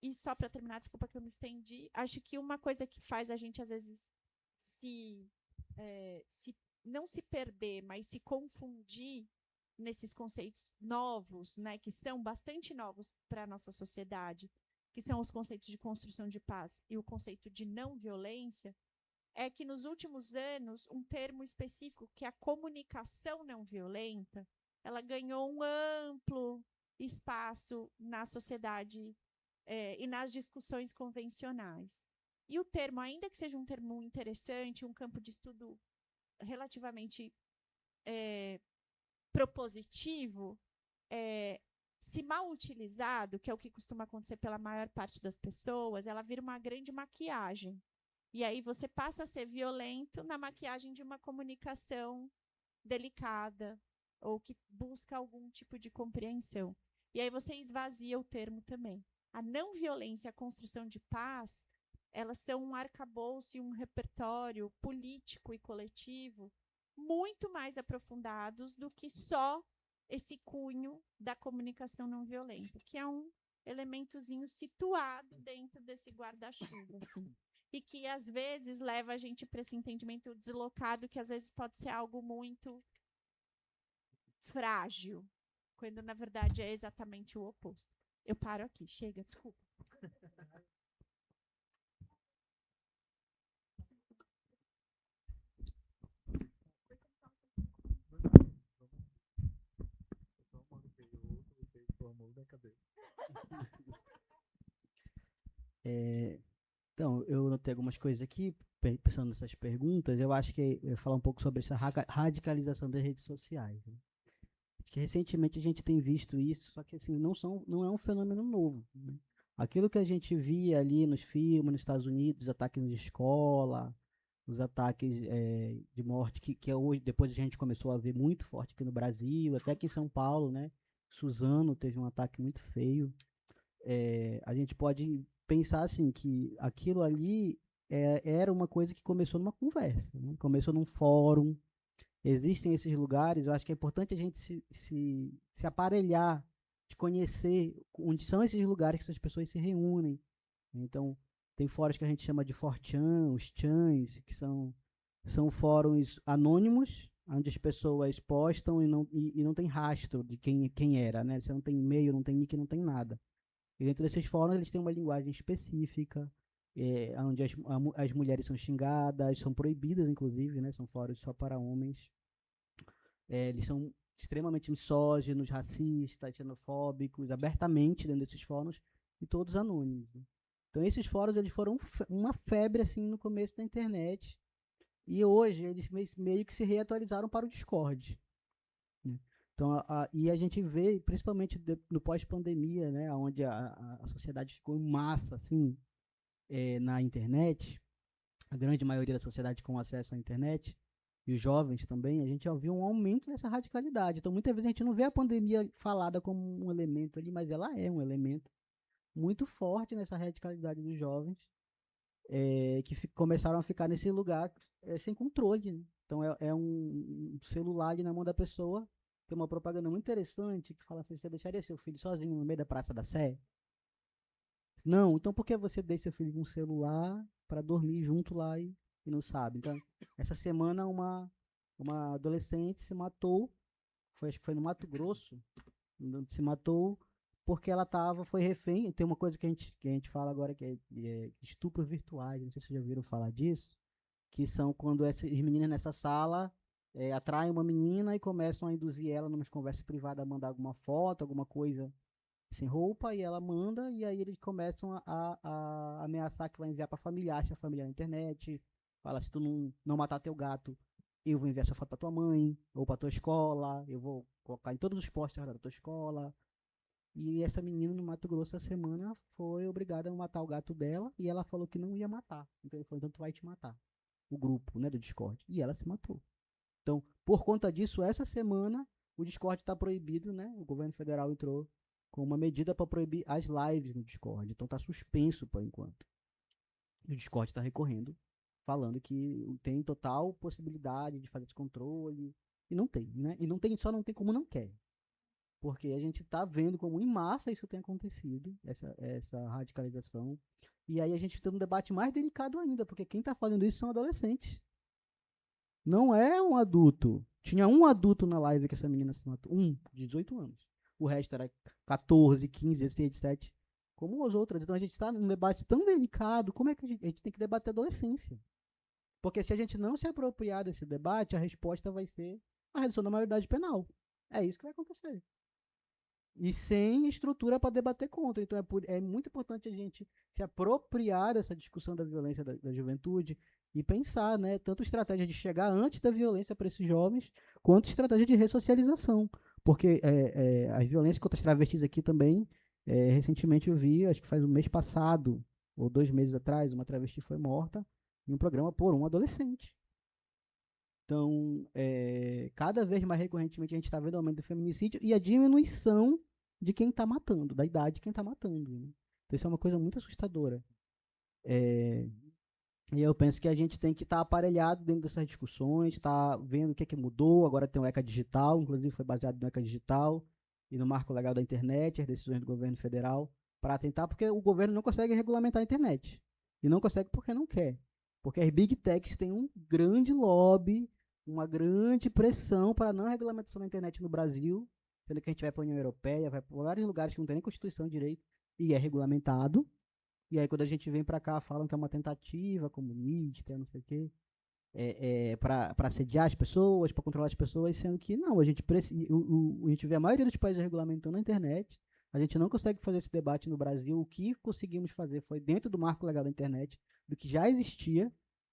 E só para terminar, desculpa que eu me estendi, acho que uma coisa que faz a gente, às vezes, não se perder, mas se confundir nesses conceitos novos, né, que são bastante novos para a nossa sociedade, que são os conceitos de construção de paz e o conceito de não violência, é que nos últimos anos, um termo específico, que é a comunicação não violenta, ela ganhou um amplo espaço na sociedade e nas discussões convencionais. E o termo, ainda que seja um termo interessante, um campo de estudo relativamente propositivo, se mal utilizado, que é o que costuma acontecer pela maior parte das pessoas, ela vira uma grande maquiagem. E aí você passa a ser violento na maquiagem de uma comunicação delicada ou que busca algum tipo de compreensão. E aí você esvazia o termo também. A não violência e a construção de paz, elas são um arcabouço e um repertório político e coletivo muito mais aprofundados do que só esse cunho da comunicação não violenta, que é um elementozinho situado dentro desse guarda-chuva, assim, e que às vezes leva a gente para esse entendimento deslocado, que às vezes pode ser algo muito frágil, quando na verdade é exatamente o oposto. Eu paro aqui, chega, desculpa. Então, eu notei algumas coisas aqui, pensando nessas perguntas. Eu acho que eu ia falar um pouco sobre essa radicalização das redes sociais, né? Que recentemente a gente tem visto isso, só que assim, não é um fenômeno novo, né? Aquilo que a gente via ali nos filmes, nos Estados Unidos, os ataques de escola, os ataques de morte, que hoje, depois a gente começou a ver muito forte aqui no Brasil, até aqui em São Paulo, né? Suzano teve um ataque muito feio. A gente pode pensar assim, que aquilo ali era uma coisa que começou numa conversa, né? Começou num fórum. Existem esses lugares, eu acho que é importante a gente se aparelhar, de conhecer onde são esses lugares que essas pessoas se reúnem. Tem fóruns que a gente chama de 4chan, os chans, que são fóruns anônimos, onde as pessoas postam e não tem rastro de quem era, né? Você não tem e-mail, não tem nick, não tem nada. E dentro desses fóruns eles têm uma linguagem específica, onde as mulheres são xingadas, são proibidas, inclusive, né? São fóruns só para homens. Eles são extremamente misóginos, racistas, xenofóbicos, abertamente dentro desses fóruns, e todos anônimos, né? Então esses fóruns eles foram uma febre assim no começo da internet, e hoje eles meio que se reatualizaram para o Discord, né? Então, e a gente vê, principalmente no pós-pandemia, né, onde a sociedade ficou em massa assim, na internet, a grande maioria da sociedade com acesso à internet, e os jovens também, a gente já viu um aumento nessa radicalidade. Então, muitas vezes a gente não vê a pandemia falada como um elemento ali, mas ela é um elemento muito forte nessa radicalidade dos jovens, que começaram a ficar nesse lugar sem controle, né? Então, é um celular ali na mão da pessoa. Tem uma propaganda muito interessante que fala assim: você deixaria seu filho sozinho no meio da Praça da Sé? Não, então por que você deixa seu filho com um celular para dormir junto lá? e não sabe. Então, essa semana uma adolescente se matou, acho que foi no Mato Grosso, se matou porque ela foi refém. Tem uma coisa que a gente fala agora que é estupros virtuais, não sei se vocês já ouviram falar disso, que são quando essas meninas nessa sala atraem uma menina e começam a induzir ela numa conversa privada a mandar alguma foto, alguma coisa sem roupa, e ela manda, e aí eles começam a ameaçar que vai enviar para familiar, acha a família na internet, fala, se tu não matar teu gato, eu vou enviar essa foto para tua mãe, ou para tua escola, eu vou colocar em todos os postos da tua escola. E essa menina no Mato Grosso essa semana foi obrigada a matar o gato dela, e ela falou que não ia matar. Então ele falou, então tu vai te matar. O grupo, né, do Discord. E ela se matou. Então, por conta disso, essa semana o Discord está proibido, né? O governo federal entrou com uma medida para proibir as lives no Discord. Então está suspenso por enquanto. E o Discord está recorrendo, falando que tem total possibilidade de fazer esse controle. E não tem, né? E não tem, só não tem como não quer. Porque a gente está vendo como em massa isso tem acontecido, essa radicalização. E aí a gente tem um debate mais delicado ainda, porque quem está fazendo isso são adolescentes. Não é um adulto. Tinha um adulto na live que essa menina se matou. De 18 anos. O resto era 14, 15, 16, 17. Como as outras. Então a gente está num debate tão delicado. Como é que a gente tem que debater a adolescência? Porque se a gente não se apropriar desse debate, a resposta vai ser a redução da maioridade penal. É isso que vai acontecer. E sem estrutura para debater contra. Então é muito importante a gente se apropriar dessa discussão da violência da juventude e pensar, né, tanto estratégia de chegar antes da violência para esses jovens, quanto estratégia de ressocialização. Porque as violências contra as travestis aqui também, recentemente eu vi, acho que faz um mês passado, ou 2 meses atrás, uma travesti foi morta em um programa por um adolescente. Então, cada vez mais recorrentemente a gente está vendo o aumento do feminicídio e a diminuição de quem está matando, da idade de quem está matando. Né? Então, isso é uma coisa muito assustadora. E eu penso que a gente tem que estar aparelhado dentro dessas discussões, estar vendo o que mudou. Agora tem o ECA Digital, inclusive foi baseado no ECA Digital e no Marco Legal da Internet, as decisões do governo federal, para tentar, porque o governo não consegue regulamentar a internet. E não consegue porque não quer. Porque as Big Techs têm um grande lobby, uma grande pressão para a não regulamentação da internet no Brasil, sendo que a gente vai para a União Europeia, vai para vários lugares que não tem nem Constituição de direito, e é regulamentado. E aí quando a gente vem para cá, falam que é uma tentativa comunista, não sei o quê, para assediar as pessoas, para controlar as pessoas, sendo que não, a gente vê a maioria dos países regulamentando a internet, a gente não consegue fazer esse debate no Brasil. O que conseguimos fazer foi dentro do marco legal da internet, do que já existia,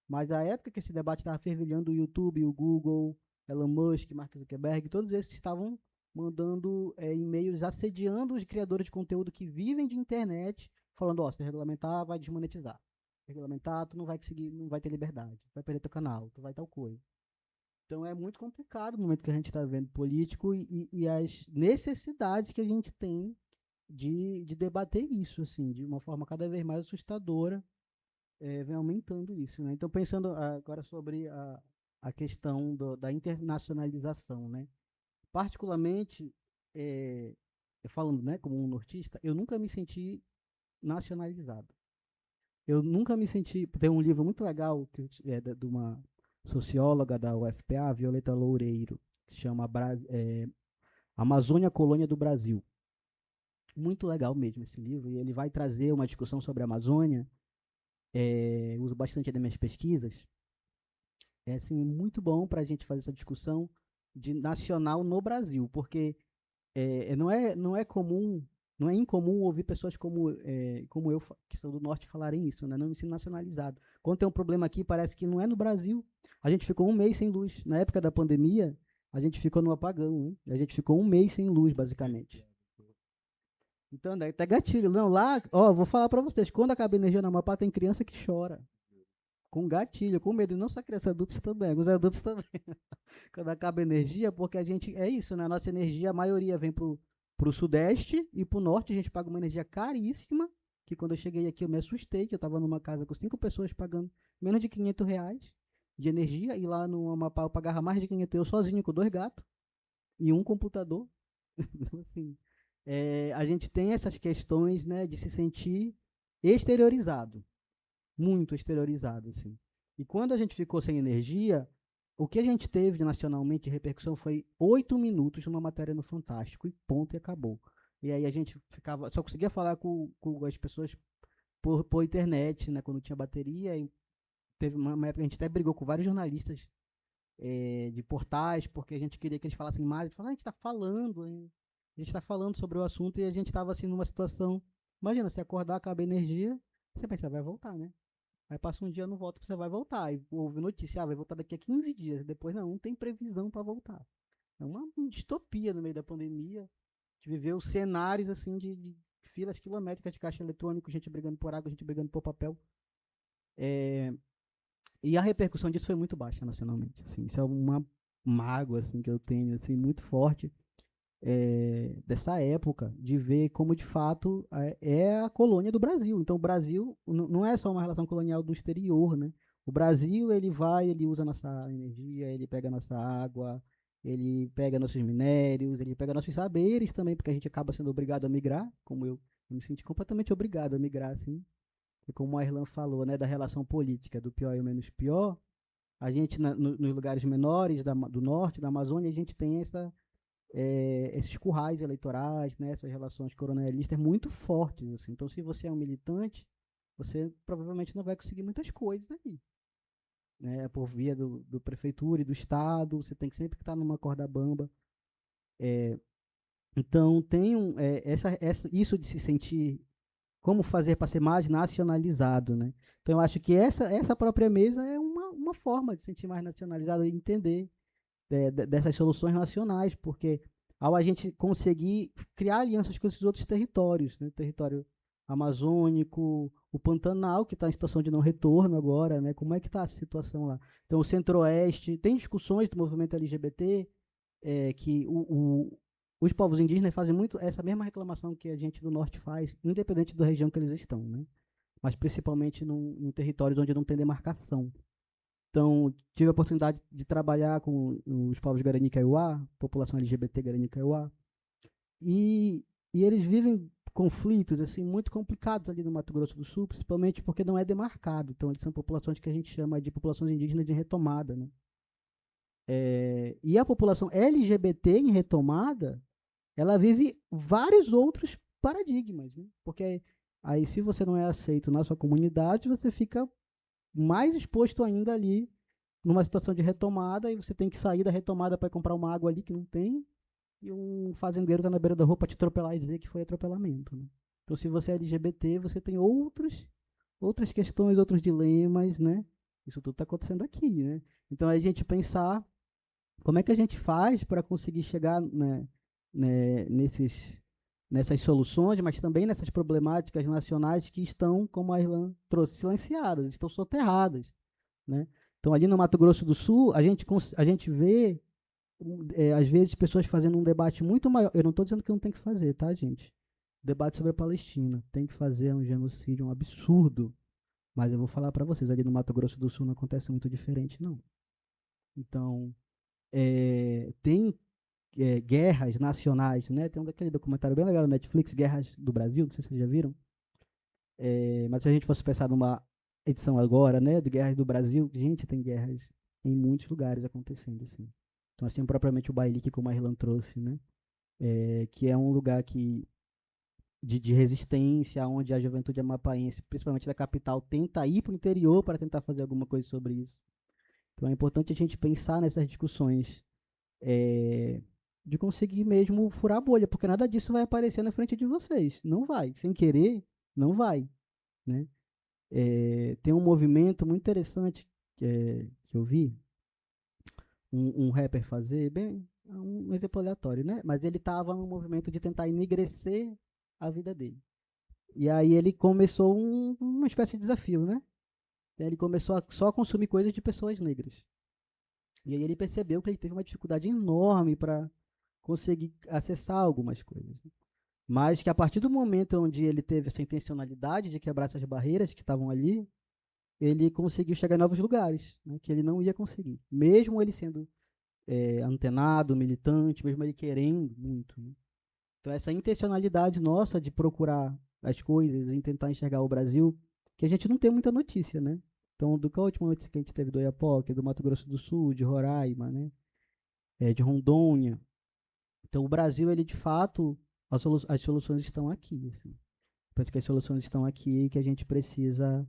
mas na época que esse debate estava fervilhando, o YouTube, o Google, Elon Musk, Mark Zuckerberg, todos esses estavam mandando e-mails assediando os criadores de conteúdo que vivem de internet, falando, se regulamentar, vai desmonetizar. Se regulamentar, tu não vai conseguir, não vai ter liberdade, vai perder teu canal, tu vai tal coisa. Então é muito complicado o momento que a gente está vendo político e as necessidades que a gente tem de debater isso, assim, de uma forma cada vez mais assustadora, vem aumentando isso, né? Então, pensando agora sobre a questão da internacionalização, né? Particularmente, falando, né, como um nortista, eu nunca me senti nacionalizado. Eu nunca me senti... Tem um livro muito legal que de uma socióloga da UFPA, Violeta Loureiro, que se chama Amazônia, Colônia do Brasil. Muito legal mesmo esse livro, e ele vai trazer uma discussão sobre a Amazônia. Uso bastante das minhas pesquisas. É assim, muito bom para a gente fazer essa discussão de nacional no Brasil, porque não é comum, não é incomum ouvir pessoas como eu, que sou do norte, falarem isso, né? Não me sinto nacionalizado. Quando tem um problema aqui, parece que não é no Brasil. A gente ficou 1 mês sem luz. Na época da pandemia, a gente ficou no apagão, hein? A gente ficou 1 mês sem luz, basicamente. Então, daí até gatilho. Não, lá, vou falar para vocês, quando acaba a energia na Amapá, tem criança que chora. Com gatilho, com medo. E não só criança, adultos também. Os adultos também. Quando acaba a energia, porque a gente... É isso, né? A nossa energia, a maioria vem pro sudeste e pro norte. A gente paga uma energia caríssima, que quando eu cheguei aqui eu me assustei, que eu estava numa casa com 5 pessoas pagando menos de R$ 500 de energia. E lá no Amapá eu pagava mais de 500 eu sozinho, com 2 gatos e um computador. Então, assim... a gente tem essas questões, né, de se sentir exteriorizado, muito exteriorizado, assim. E quando a gente ficou sem energia, o que a gente teve nacionalmente de repercussão foi 8 minutos numa matéria no Fantástico, e ponto, e acabou. E aí a gente só conseguia falar com as pessoas por internet, né, quando tinha bateria. E teve uma época que a gente até brigou com vários jornalistas de portais, porque a gente queria que eles falassem mais. A gente falava, a gente está falando, hein? A gente está falando sobre o assunto, e a gente estava assim numa situação. Imagina, se acordar, acaba a energia, você pensa, vai voltar, né? Aí passa um dia, não volta, você vai voltar. E houve notícia, vai voltar daqui a 15 dias. Depois não tem previsão para voltar. É uma distopia no meio da pandemia. A gente viveu cenários assim de filas quilométricas de caixa eletrônico, gente brigando por água, gente brigando por papel. E a repercussão disso foi muito baixa nacionalmente. Assim, isso é uma mágoa assim, que eu tenho assim, muito forte dessa época, de ver como de fato é a colônia do Brasil. Então o Brasil não é só uma relação colonial do exterior, né? O Brasil, ele usa nossa energia, ele pega nossa água, ele pega nossos minérios, ele pega nossos saberes também, porque a gente acaba sendo obrigado a migrar, como eu me senti completamente obrigado a migrar, assim. E como a Irlan falou, né, da relação política, do pior e o menos pior, a gente, nos lugares menores do norte, da Amazônia, a gente tem esses currais eleitorais, né, essas relações coronelistas muito fortes. Assim. Então, se você é um militante, você provavelmente não vai conseguir muitas coisas aí. Né, por via do prefeitura e do Estado, você tem que sempre estar numa corda bamba. Então, tem isso de se sentir como fazer para ser mais nacionalizado, né? Então eu acho que essa própria mesa é uma forma de se sentir mais nacionalizado e entender dessas soluções nacionais, porque ao a gente conseguir criar alianças com esses outros territórios, né? O território amazônico, o Pantanal, que está em situação de não retorno agora, né? Como é que está essa situação lá? Então o Centro-Oeste, tem discussões do movimento LGBT, que os povos indígenas fazem muito essa mesma reclamação que a gente do norte faz, independente da região que eles estão, né? Mas principalmente em territórios onde não tem demarcação. Então, tive a oportunidade de trabalhar com os povos Guarani Kaiowá, população LGBT Guarani Kaiowá, e eles vivem conflitos assim muito complicados ali no Mato Grosso do Sul, principalmente porque não é demarcado. Então, eles são populações que a gente chama de populações indígenas de retomada, né? E a população LGBT em retomada, ela vive vários outros paradigmas, né? Porque aí, se você não é aceito na sua comunidade, você fica mais exposto ainda ali numa situação de retomada, e você tem que sair da retomada para comprar uma água ali que não tem, e um fazendeiro está na beira da rua para te atropelar e dizer que foi atropelamento, né? Então, se você é LGBT, você tem outras questões, outros dilemas, né? Isso tudo está acontecendo aqui, né? Então, a gente pensar como é que a gente faz para conseguir chegar, né, nessas soluções, mas também nessas problemáticas nacionais que estão, como a Irlan trouxe, silenciadas, estão soterradas, né? Então, ali no Mato Grosso do Sul, a gente vê, às vezes, pessoas fazendo um debate muito maior. Eu não estou dizendo que não tem que fazer, tá, gente? Debate sobre a Palestina. Tem que fazer um genocídio, um absurdo. Mas eu vou falar para vocês, ali no Mato Grosso do Sul não acontece muito diferente, não. Então, tem guerras nacionais, né? Tem daquele documentário bem legal no Netflix, Guerras do Brasil, não sei se vocês já viram. Mas se a gente fosse pensar numa edição agora, né, de Guerras do Brasil, gente, tem guerras em muitos lugares acontecendo, assim. Então, assim, propriamente o Baili, como a Irlan trouxe, né? Que é um lugar de resistência, onde a juventude amapaense, principalmente da capital, tenta ir para o interior para tentar fazer alguma coisa sobre isso. Então é importante a gente pensar nessas discussões de conseguir mesmo furar a bolha, porque nada disso vai aparecer na frente de vocês. Não vai. Sem querer, não vai. Né? Tem um movimento muito interessante que eu vi um rapper fazer, bem, um exemplo aleatório, né? Mas ele estava num movimento de tentar enegrecer a vida dele. E aí ele começou uma espécie de desafio, né? Ele começou a só consumir coisas de pessoas negras. E aí ele percebeu que ele teve uma dificuldade enorme para conseguir acessar algumas coisas. Mas que a partir do momento onde ele teve essa intencionalidade de quebrar essas barreiras que estavam ali, ele conseguiu chegar em novos lugares, né, que ele não ia conseguir. Mesmo ele sendo antenado, militante, mesmo ele querendo muito. Né? Então essa intencionalidade nossa de procurar as coisas e tentar enxergar o Brasil, que a gente não tem muita notícia, né? Então, do que a última notícia que a gente teve do Oiapoque, do Mato Grosso do Sul, de Roraima, né? De Rondônia. Então, o Brasil, ele de fato, as soluções estão aqui. Assim. Parece que as soluções estão aqui e que a gente precisa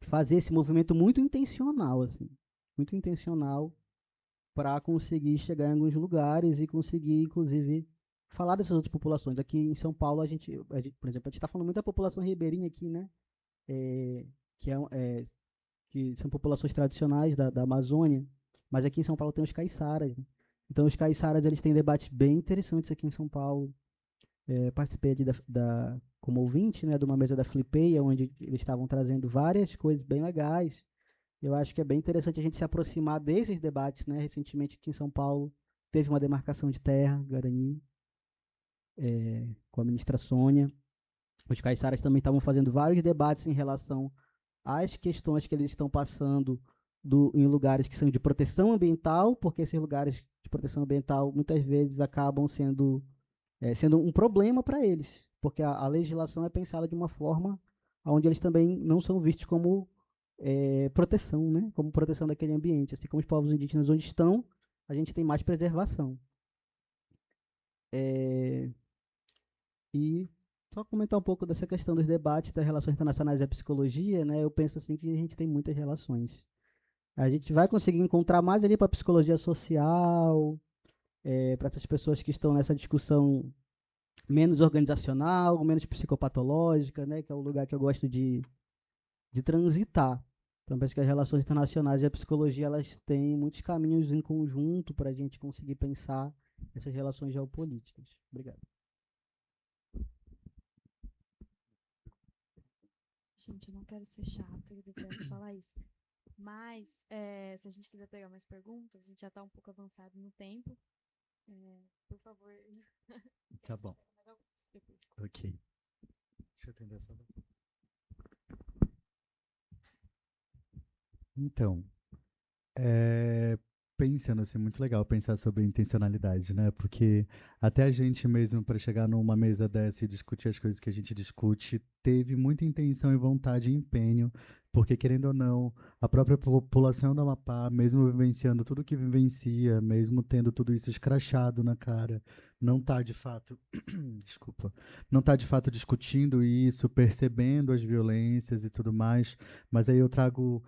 fazer esse movimento muito intencional, assim, muito intencional para conseguir chegar em alguns lugares e conseguir, inclusive, falar dessas outras populações. Aqui em São Paulo, por exemplo, a gente está falando muito da população ribeirinha aqui, né? Que são populações tradicionais da Amazônia, mas aqui em São Paulo tem os caiçaras. Né? Então, os caiçaras, eles têm debates bem interessantes aqui em São Paulo. Participei ali como ouvinte, né, de uma mesa da Flipeia, onde eles estavam trazendo várias coisas bem legais. Eu acho que é bem interessante a gente se aproximar desses debates, né? Recentemente aqui em São Paulo teve uma demarcação de terra, Guarani, com a ministra Sônia. Os caiçaras também estavam fazendo vários debates em relação às questões que eles estão passando em lugares que são de proteção ambiental, porque esses lugares de proteção ambiental muitas vezes acabam sendo um problema para eles, porque a legislação é pensada de uma forma onde eles também não são vistos como proteção, né? Como proteção daquele ambiente. Assim como os povos indígenas onde estão, a gente tem mais preservação. E só comentar um pouco dessa questão dos debates das relações internacionais e da psicologia, né? Eu penso assim que a gente tem muitas relações. A gente vai conseguir encontrar mais ali para a psicologia social, para essas pessoas que estão nessa discussão menos organizacional, menos psicopatológica, né? Que é o lugar que eu gosto de transitar. Então, penso que as relações internacionais e a psicologia, elas têm muitos caminhos em conjunto para a gente conseguir pensar essas relações geopolíticas. Obrigado. Gente, eu não quero ser chata, eu detesto falar isso. Mas, se a gente quiser pegar mais perguntas, a gente já está um pouco avançado no tempo. Por favor. Tá bom. Ok. Deixa eu atender essa. Então, pensando assim, muito legal pensar sobre intencionalidade, né? Porque até a gente mesmo, para chegar numa mesa dessa e discutir as coisas que a gente discute, teve muita intenção e vontade e empenho, porque, querendo ou não, a própria população do Amapá, mesmo vivenciando tudo que vivencia, mesmo tendo tudo isso escrachado na cara, não está de fato, desculpa, não está de fato discutindo isso, percebendo as violências e tudo mais, mas aí eu trago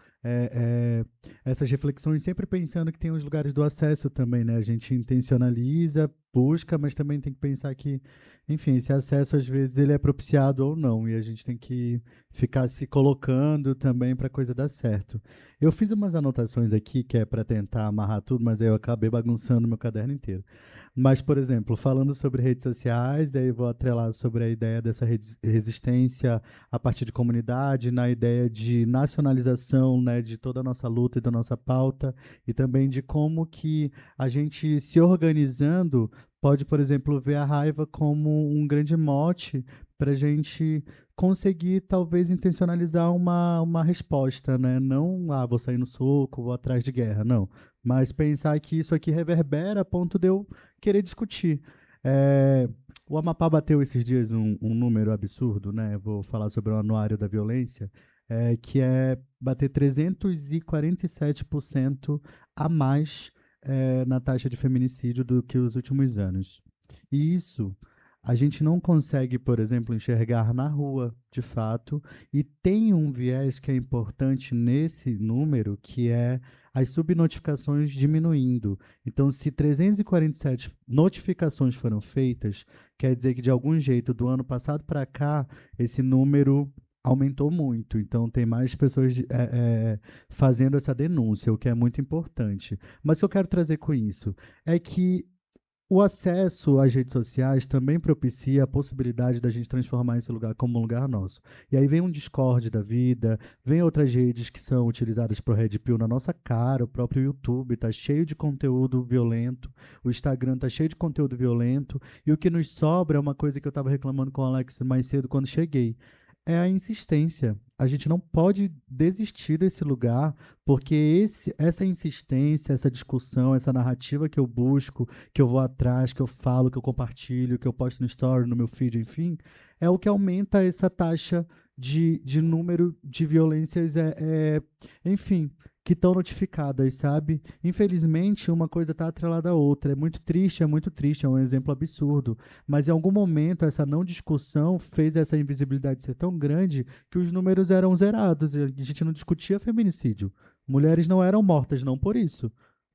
essas reflexões sempre pensando que tem os lugares do acesso também, né? A gente intencionaliza, busca, mas também tem que pensar que, enfim, esse acesso às vezes ele é propiciado ou não, e a gente tem que ficar se colocando também para a coisa dar certo. Eu fiz umas anotações aqui que é para tentar amarrar tudo, mas aí eu acabei bagunçando meu caderno inteiro. Mas, por exemplo, falando sobre redes sociais, aí eu vou atrelar sobre a ideia dessa resistência a partir de comunidade, na ideia de nacionalização, né, de toda a nossa luta e da nossa pauta, e também de como que a gente se organizando pode, por exemplo, ver a raiva como um grande mote para a gente conseguir, talvez, intencionalizar uma resposta, né? Não, vou sair no soco, vou atrás de guerra, não. Mas pensar que isso aqui reverbera a ponto de eu querer discutir. O Amapá bateu esses dias um número absurdo, né? Vou falar sobre o Anuário da Violência, que é bater 347% a mais na taxa de feminicídio do que os últimos anos. E isso a gente não consegue, por exemplo, enxergar na rua, de fato, e tem um viés que é importante nesse número, que é as subnotificações diminuindo. Então, se 347 notificações foram feitas, quer dizer que, de algum jeito, do ano passado para cá, esse número aumentou muito. Então, tem mais pessoas fazendo essa denúncia, o que é muito importante. Mas o que eu quero trazer com isso é que o acesso às redes sociais também propicia a possibilidade da gente transformar esse lugar como um lugar nosso. E aí vem um Discord da vida, vem outras redes que são utilizadas para o Red Pill na nossa cara, o próprio YouTube está cheio de conteúdo violento, o Instagram está cheio de conteúdo violento, e o que nos sobra é uma coisa que eu estava reclamando com o Alex mais cedo quando cheguei. É a insistência. A gente não pode desistir desse lugar, porque essa insistência, essa discussão, essa narrativa que eu busco, que eu vou atrás, que eu falo, que eu compartilho, que eu posto no story, no meu feed, enfim, é o que aumenta essa taxa de número de violências, enfim, que estão notificadas, sabe? Infelizmente, uma coisa está atrelada à outra. É muito triste, é um exemplo absurdo. Mas em algum momento, essa não discussão fez essa invisibilidade ser tão grande que os números eram zerados. E a gente não discutia feminicídio. Mulheres não eram mortas, não por isso.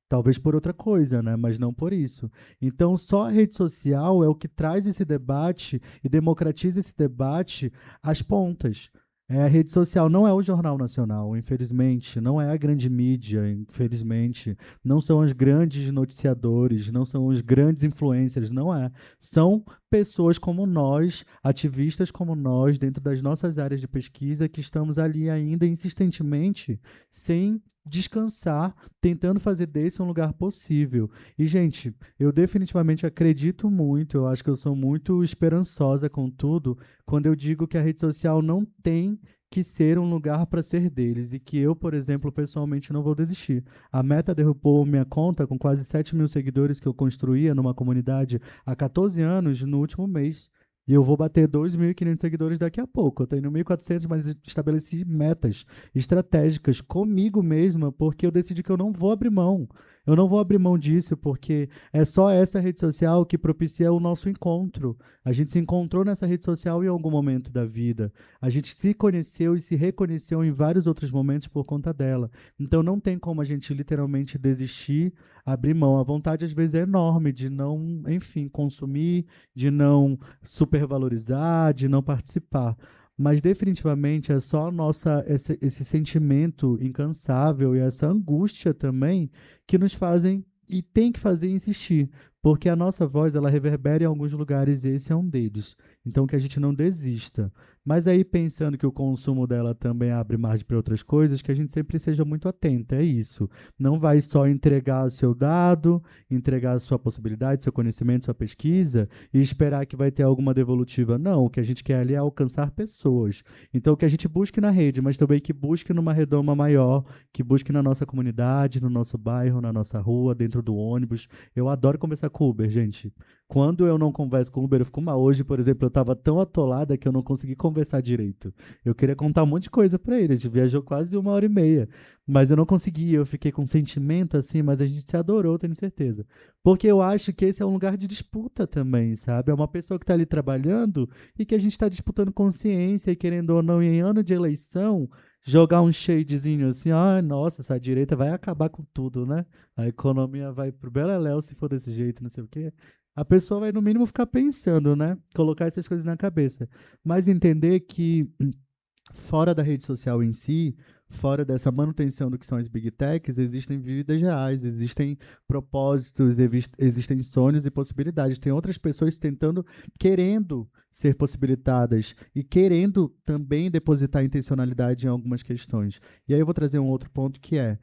Talvez por outra coisa, né? Mas não por isso. Então, só a rede social é o que traz esse debate e democratiza esse debate às pontas. A rede social não é o Jornal Nacional, infelizmente, não é a grande mídia, infelizmente, não são os grandes noticiadores, não são os grandes influencers, não é. São pessoas como nós, ativistas como nós, dentro das nossas áreas de pesquisa, que estamos ali ainda insistentemente, sem descansar, tentando fazer desse um lugar possível. E, gente, eu definitivamente acredito muito, eu acho que eu sou muito esperançosa com tudo, quando eu digo que a rede social não tem que ser um lugar para ser deles e que eu, por exemplo, pessoalmente não vou desistir. A Meta derrubou minha conta com quase 7.000 seguidores que eu construía numa comunidade há 14 anos no último mês. E eu vou bater 2.500 seguidores daqui a pouco. Eu tenho 1.400, mas estabeleci metas estratégicas comigo mesma, porque eu decidi que eu não vou abrir mão. Eu não vou abrir mão disso, porque é só essa rede social que propicia o nosso encontro. A gente se encontrou nessa rede social em algum momento da vida. A gente se conheceu e se reconheceu em vários outros momentos por conta dela. Então não tem como a gente literalmente desistir, abrir mão. A vontade às vezes é enorme de não, enfim, consumir, de não supervalorizar, de não participar. Mas definitivamente é só esse sentimento incansável e essa angústia também que nos fazem e tem que fazer insistir, porque a nossa voz ela reverbera em alguns lugares e esse é um deles. Então que a gente não desista. Mas aí pensando que o consumo dela também abre margem para outras coisas, que a gente sempre seja muito atento, é isso. Não vai só entregar o seu dado, entregar a sua possibilidade, seu conhecimento, sua pesquisa e esperar que vai ter alguma devolutiva. Não, o que a gente quer ali é alcançar pessoas. Então que a gente busque na rede, mas também que busque numa redoma maior, que busque na nossa comunidade, no nosso bairro, na nossa rua, dentro do ônibus. Eu adoro conversar com o Uber, gente. Quando eu não converso com o Uber, eu fico mal. Hoje, por exemplo, eu estava tão atolada que eu não consegui conversar direito. Eu queria contar um monte de coisa para ele. A gente viajou quase 1h30, mas eu não consegui. Eu fiquei com um sentimento assim, mas a gente se adorou, tenho certeza. Porque eu acho que esse é um lugar de disputa também, sabe? É uma pessoa que está ali trabalhando e que a gente está disputando consciência e querendo ou não, em ano de eleição, jogar um shadezinho assim, ah, nossa, essa direita vai acabar com tudo, né? A economia vai pro beleléu se for desse jeito, não sei o quê. A pessoa vai, no mínimo, ficar pensando, né? Colocar essas coisas na cabeça. Mas entender que, fora da rede social em si, fora dessa manutenção do que são as big techs, existem vidas reais, existem propósitos, existem sonhos e possibilidades. Tem outras pessoas tentando, querendo ser possibilitadas e querendo também depositar intencionalidade em algumas questões. E aí eu vou trazer um outro ponto que é,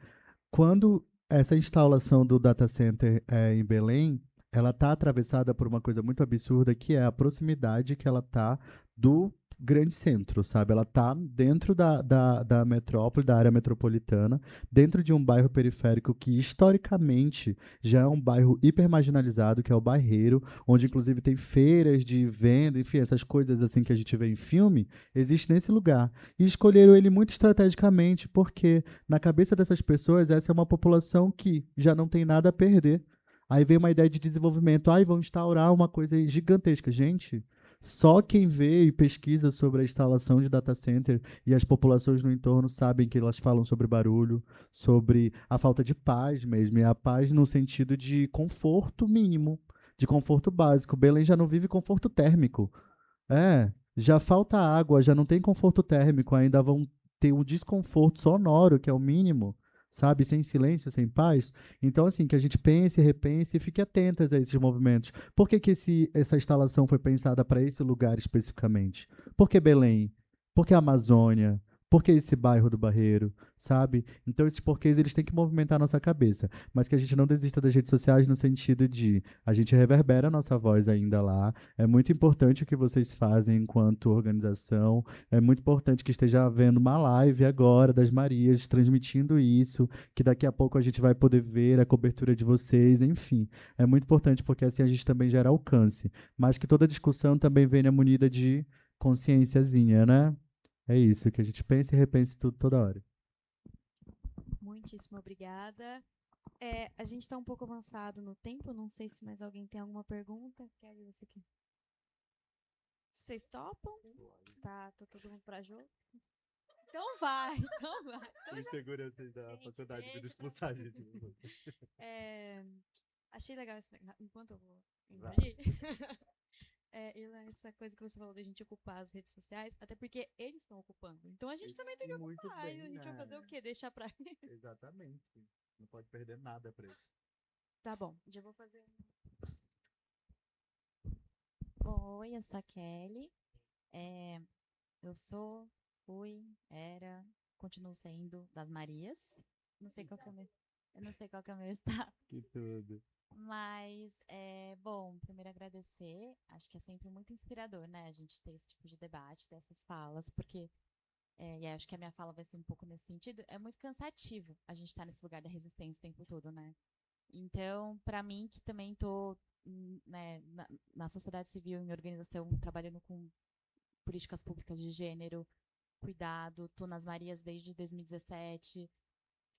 quando essa instalação do data center em Belém, ela está atravessada por uma coisa muito absurda, que é a proximidade que ela está do grande centro, sabe? Ela está dentro da metrópole, da área metropolitana, dentro de um bairro periférico que, historicamente, já é um bairro hiper marginalizado, que é o Barreiro, onde, inclusive, tem feiras de venda, enfim, essas coisas assim que a gente vê em filme, existe nesse lugar. E escolheram ele muito estrategicamente, porque, na cabeça dessas pessoas, essa é uma população que já não tem nada a perder. Aí vem uma ideia de desenvolvimento. Aí vão instaurar uma coisa gigantesca. Gente, só quem vê e pesquisa sobre a instalação de data center e as populações no entorno sabem que elas falam sobre barulho, sobre a falta de paz mesmo. E a paz no sentido de conforto mínimo, de conforto básico. Belém já não vive conforto térmico. Já falta água, já não tem conforto térmico. Ainda vão ter um desconforto sonoro, que é o mínimo, sabe? Sem silêncio, sem paz. Então, assim, que a gente pense, repense e fique atentas a esses movimentos. Por que que essa instalação foi pensada para esse lugar especificamente? Por que Belém? Por que a Amazônia? Por que esse bairro do Barreiro, sabe? Então, esses porquês, eles têm que movimentar a nossa cabeça. Mas que a gente não desista das redes sociais no sentido de a gente reverbera a nossa voz ainda lá. É muito importante o que vocês fazem enquanto organização. É muito importante que esteja havendo uma live agora das Marias, transmitindo isso, que daqui a pouco a gente vai poder ver a cobertura de vocês, enfim. É muito importante porque assim a gente também gera alcance. Mas que toda discussão também venha munida de consciênciazinha, né? É isso, que a gente pense e repense tudo toda hora. Muitíssimo obrigada. A gente está um pouco avançado no tempo, não sei se mais alguém tem alguma pergunta. Kelly, você quer? Vocês topam? Tá todo mundo para jogo? Então vai, então vai. Então Os seguranças da Gente, faculdade deixa vindo expulsar a gente. achei legal esse negócio. Enquanto eu vou Vai. engolir. Ilan, essa coisa que você falou da gente ocupar as redes sociais, até porque eles estão ocupando. Então a gente também tem que Muito ocupar. E a bem, gente vai fazer o né? quê? Deixar pra. Exatamente. Não pode perder nada pra isso. Tá bom, já vou fazer. Oi, eu sou a Kelly. É, eu sou, fui, era, continuo sendo das Marias. Não sei qual que é o meu, eu não sei qual que é o meu Que status. tudo. Mas, bom, primeiro agradecer. Acho que é sempre muito inspirador, né? A gente ter esse tipo de debate, ter essas falas, porque, e acho que a minha fala vai ser um pouco nesse sentido, é muito cansativo a gente estar nesse lugar da resistência o tempo todo, né? Então, para mim, que também estou né, na sociedade civil, em organização, trabalhando com políticas públicas de gênero, cuidado, tô nas Marias desde 2017,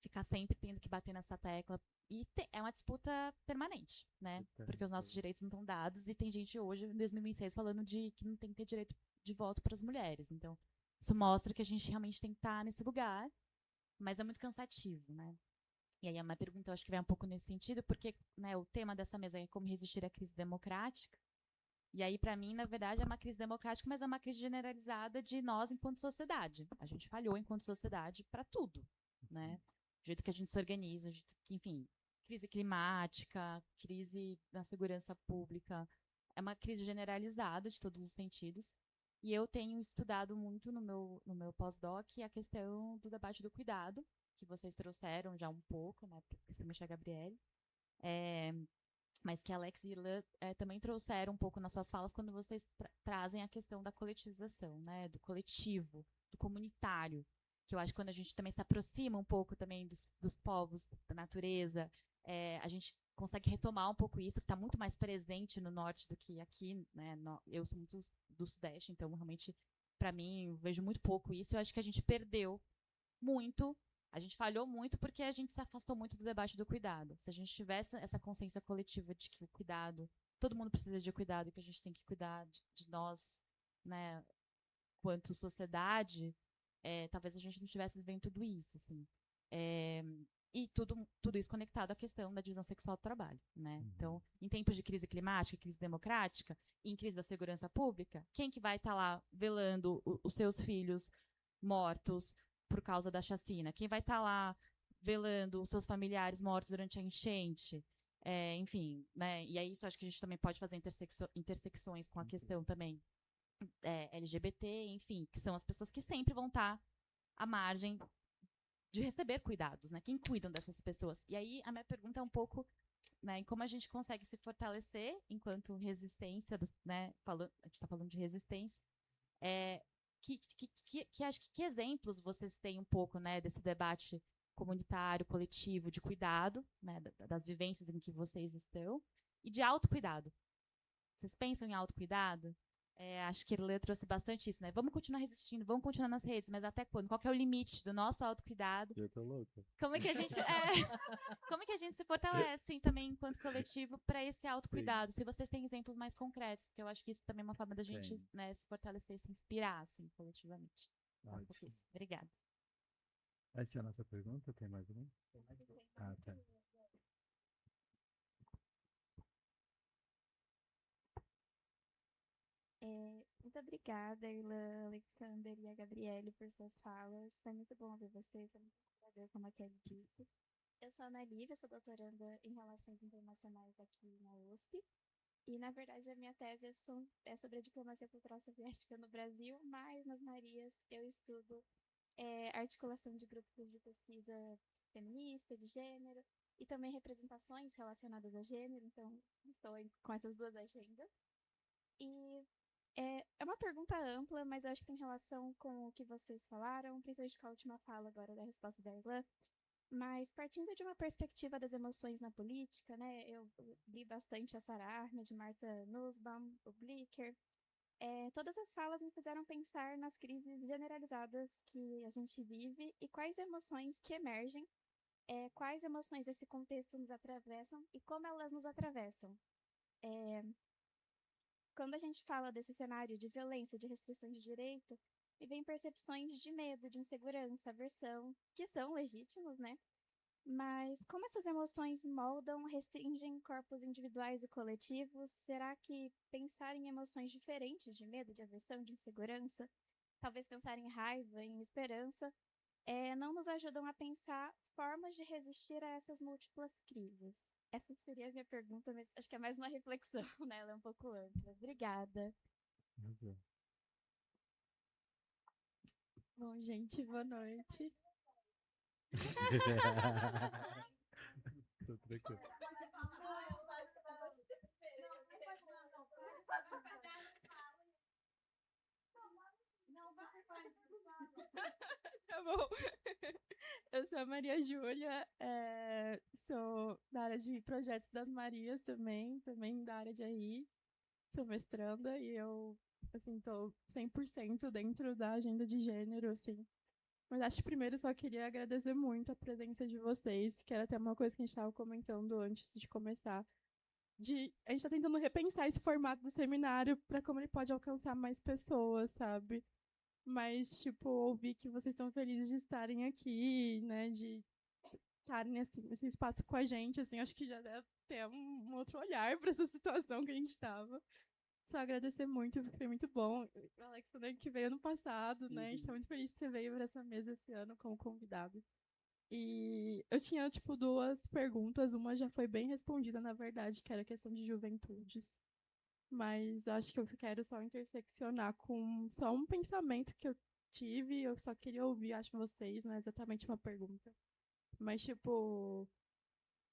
ficar sempre tendo que bater nessa tecla. E é uma disputa permanente, né? Porque os nossos direitos não estão dados e tem gente hoje, em 2026, falando de que não tem que ter direito de voto para as mulheres. Então, isso mostra que a gente realmente tem que estar nesse lugar, mas é muito cansativo, né? E aí a minha pergunta, eu acho que vai um pouco nesse sentido, porque né, o tema dessa mesa é como resistir à crise democrática. E aí, para mim, na verdade, é uma crise democrática, mas é uma crise generalizada de nós enquanto sociedade. A gente falhou enquanto sociedade para tudo, né? O jeito que a gente se organiza, o jeito que, enfim, crise climática, crise na segurança pública, é uma crise generalizada de todos os sentidos. E eu tenho estudado muito no meu pós-doc a questão do debate do cuidado, que vocês trouxeram já um pouco, né, principalmente a Gabriele. Mas que Alex e Irlan também trouxeram um pouco nas suas falas quando vocês trazem a questão da coletivização, né, do coletivo, do comunitário, que eu acho que quando a gente também se aproxima um pouco também dos povos, da natureza, a gente consegue retomar um pouco isso, que está muito mais presente no norte do que aqui, né, eu sou muito do sudeste, então realmente, para mim, eu vejo muito pouco isso, eu acho que a gente perdeu muito. A gente falhou muito porque a gente se afastou muito do debate do cuidado. Se a gente tivesse essa consciência coletiva de que o cuidado, todo mundo precisa de cuidado e que a gente tem que cuidar de nós, né, quanto sociedade, talvez a gente não tivesse vivendo tudo isso, assim. E tudo isso conectado à questão da divisão sexual do trabalho, né? Então, em tempos de crise climática, crise democrática, e em crise da segurança pública, quem que vai estar lá velando os seus filhos mortos por causa da chacina? Quem vai estar lá velando os seus familiares mortos durante a enchente? Enfim, né? E aí isso acho que a gente também pode fazer intersecções com a questão também LGBT, enfim, que são as pessoas que sempre vão estar à margem de receber cuidados, né? Quem cuidam dessas pessoas? E aí a minha pergunta é um pouco, né, em como a gente consegue se fortalecer enquanto resistência, né? A gente está falando de resistência. Que exemplos vocês têm um pouco, né, desse debate comunitário, coletivo, de cuidado, né, das vivências em que vocês estão, e de autocuidado? Vocês pensam em autocuidado? Acho que ele trouxe bastante isso, né? Vamos continuar resistindo, vamos continuar nas redes, mas até quando? Qual que é o limite do nosso autocuidado? Eu tô louco. Como é que a gente, como é que a gente se fortalece assim, também enquanto coletivo para esse autocuidado? Se vocês têm exemplos mais concretos, porque eu acho que isso também é uma forma da gente, né, se fortalecer, se inspirar assim, coletivamente. Obrigada. Essa é a nossa pergunta? Tem mais uma? Ah, tá. Muito obrigada, Irlan, Alexander e a Gabriele, por suas falas. Foi muito bom ver vocês, foi muito inspirador, como a Kelly disse. Eu sou a Ana Lívia, sou doutoranda em Relações Internacionais aqui na USP. E, na verdade, a minha tese é sobre a diplomacia cultural soviética no Brasil, mas nas Marias eu estudo articulação de grupos de pesquisa feminista, de gênero, e também representações relacionadas a gênero, então estou com essas duas agendas. E é uma pergunta ampla, mas eu acho que tem relação com o que vocês falaram, principalmente com a última fala agora da resposta da Irlan. Mas partindo de uma perspectiva das emoções na política, né? Eu li bastante a Sarah Ahmed, Martha Nussbaum, o Blicker. Todas as falas me fizeram pensar nas crises generalizadas que a gente vive e quais emoções que emergem, quais emoções esse contexto nos atravessam e como elas nos atravessam. Quando a gente fala desse cenário de violência, de restrições de direito, me vem percepções de medo, de insegurança, aversão, que são legítimos, né? Mas como essas emoções moldam, restringem corpos individuais e coletivos? Será que pensar em emoções diferentes de medo, de aversão, de insegurança, talvez pensar em raiva, em esperança, não nos ajudam a pensar formas de resistir a essas múltiplas crises? Essa seria a minha pergunta, mas acho que é mais uma reflexão, né? Ela é um pouco ampla. Obrigada. Bom, gente, boa noite. Tô tranquilo. Tá bom. Eu sou a Maria Júlia, sou da área de projetos das Marias também da área de RI. Sou mestranda e eu, assim, tô 100% dentro da agenda de gênero, assim. Mas acho que primeiro só queria agradecer muito a presença de vocês, que era até uma coisa que a gente estava comentando antes de começar. A gente está tentando repensar esse formato do seminário para como ele pode alcançar mais pessoas, sabe? Mas, tipo, ouvir que vocês estão felizes de estarem aqui, né? De estarem nesse espaço com a gente, assim, acho que já deve ter um outro olhar para essa situação que a gente estava. Só agradecer muito, foi muito bom. O Alexander que veio ano passado, né? A gente tá muito feliz que você veio para essa mesa esse ano como convidado. E eu tinha, tipo, duas perguntas. Uma já foi bem respondida, na verdade, que era a questão de juventudes. Mas acho que eu quero só interseccionar com só um pensamento que eu tive. Eu só queria ouvir, acho, vocês, não é exatamente uma pergunta. Mas, tipo,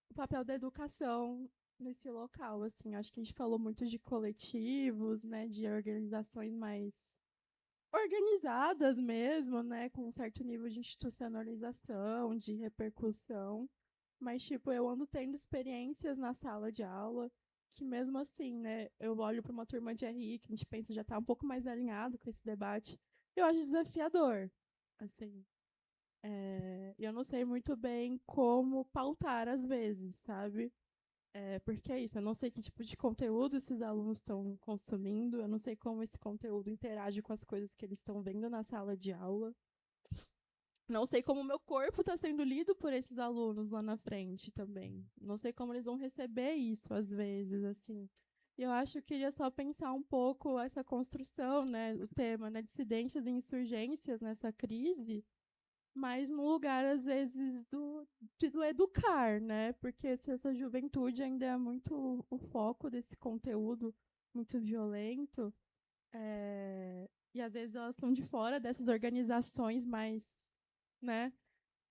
o papel da educação nesse local, assim, acho que a gente falou muito de coletivos, né, de organizações mais organizadas mesmo, né, com um certo nível de institucionalização, de repercussão, mas, tipo, eu ando tendo experiências na sala de aula que mesmo assim, né, eu olho para uma turma de RI que a gente pensa já está um pouco mais alinhado com esse debate, eu acho desafiador, assim, e eu não sei muito bem como pautar às vezes, sabe? Porque é isso, eu não sei que tipo de conteúdo esses alunos estão consumindo, eu não sei como esse conteúdo interage com as coisas que eles estão vendo na sala de aula. Não sei como o meu corpo está sendo lido por esses alunos lá na frente também. Não sei como eles vão receber isso às vezes, assim. E eu acho que eu queria só pensar um pouco essa construção, né, o tema, né, dissidências e insurgências nessa crise, mas no lugar, às vezes, do educar, né? Porque se essa juventude ainda é muito o foco desse conteúdo muito violento, e às vezes elas estão de fora dessas organizações mais, né?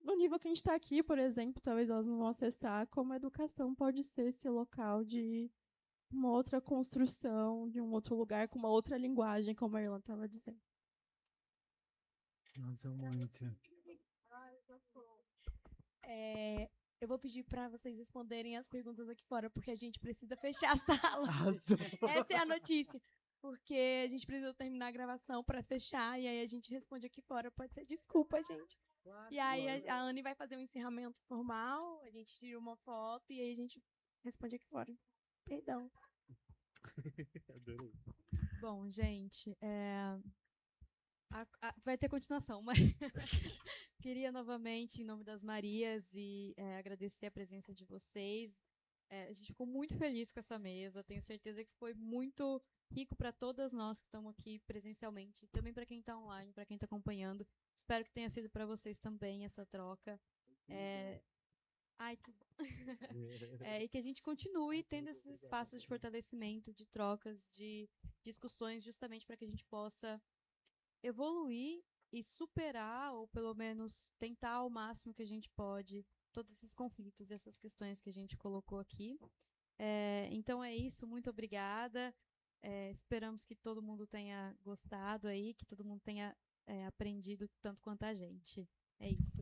No nível que a gente está aqui, por exemplo, talvez elas não vão acessar como a educação pode ser esse local de uma outra construção, de um outro lugar, com uma outra linguagem, como a Irlanda estava dizendo. Nossa, muito. Eu vou pedir para vocês responderem as perguntas aqui fora, porque a gente precisa fechar a sala. Essa é a notícia. Porque a gente precisa terminar a gravação para fechar, e aí a gente responde aqui fora. Pode ser? Desculpa, gente. E aí a Anne vai fazer um encerramento formal, a gente tira uma foto e aí a gente responde aqui fora. Perdão. Adorei. Bom, gente, vai ter continuação, mas queria novamente, em nome das Marias, e agradecer a presença de vocês. A gente ficou muito feliz com essa mesa, tenho certeza que foi muito rico para todas nós que estamos aqui presencialmente, e também para quem está online, para quem está acompanhando. Espero que tenha sido para vocês também essa troca. E que a gente continue tendo esses espaços de fortalecimento, de trocas, de discussões, justamente para que a gente possa evoluir e superar, ou pelo menos tentar ao máximo que a gente pode, todos esses conflitos e essas questões que a gente colocou aqui. Então é isso, muito obrigada. Esperamos que todo mundo tenha gostado aí, que todo mundo tenha aprendido tanto quanto a gente. É isso.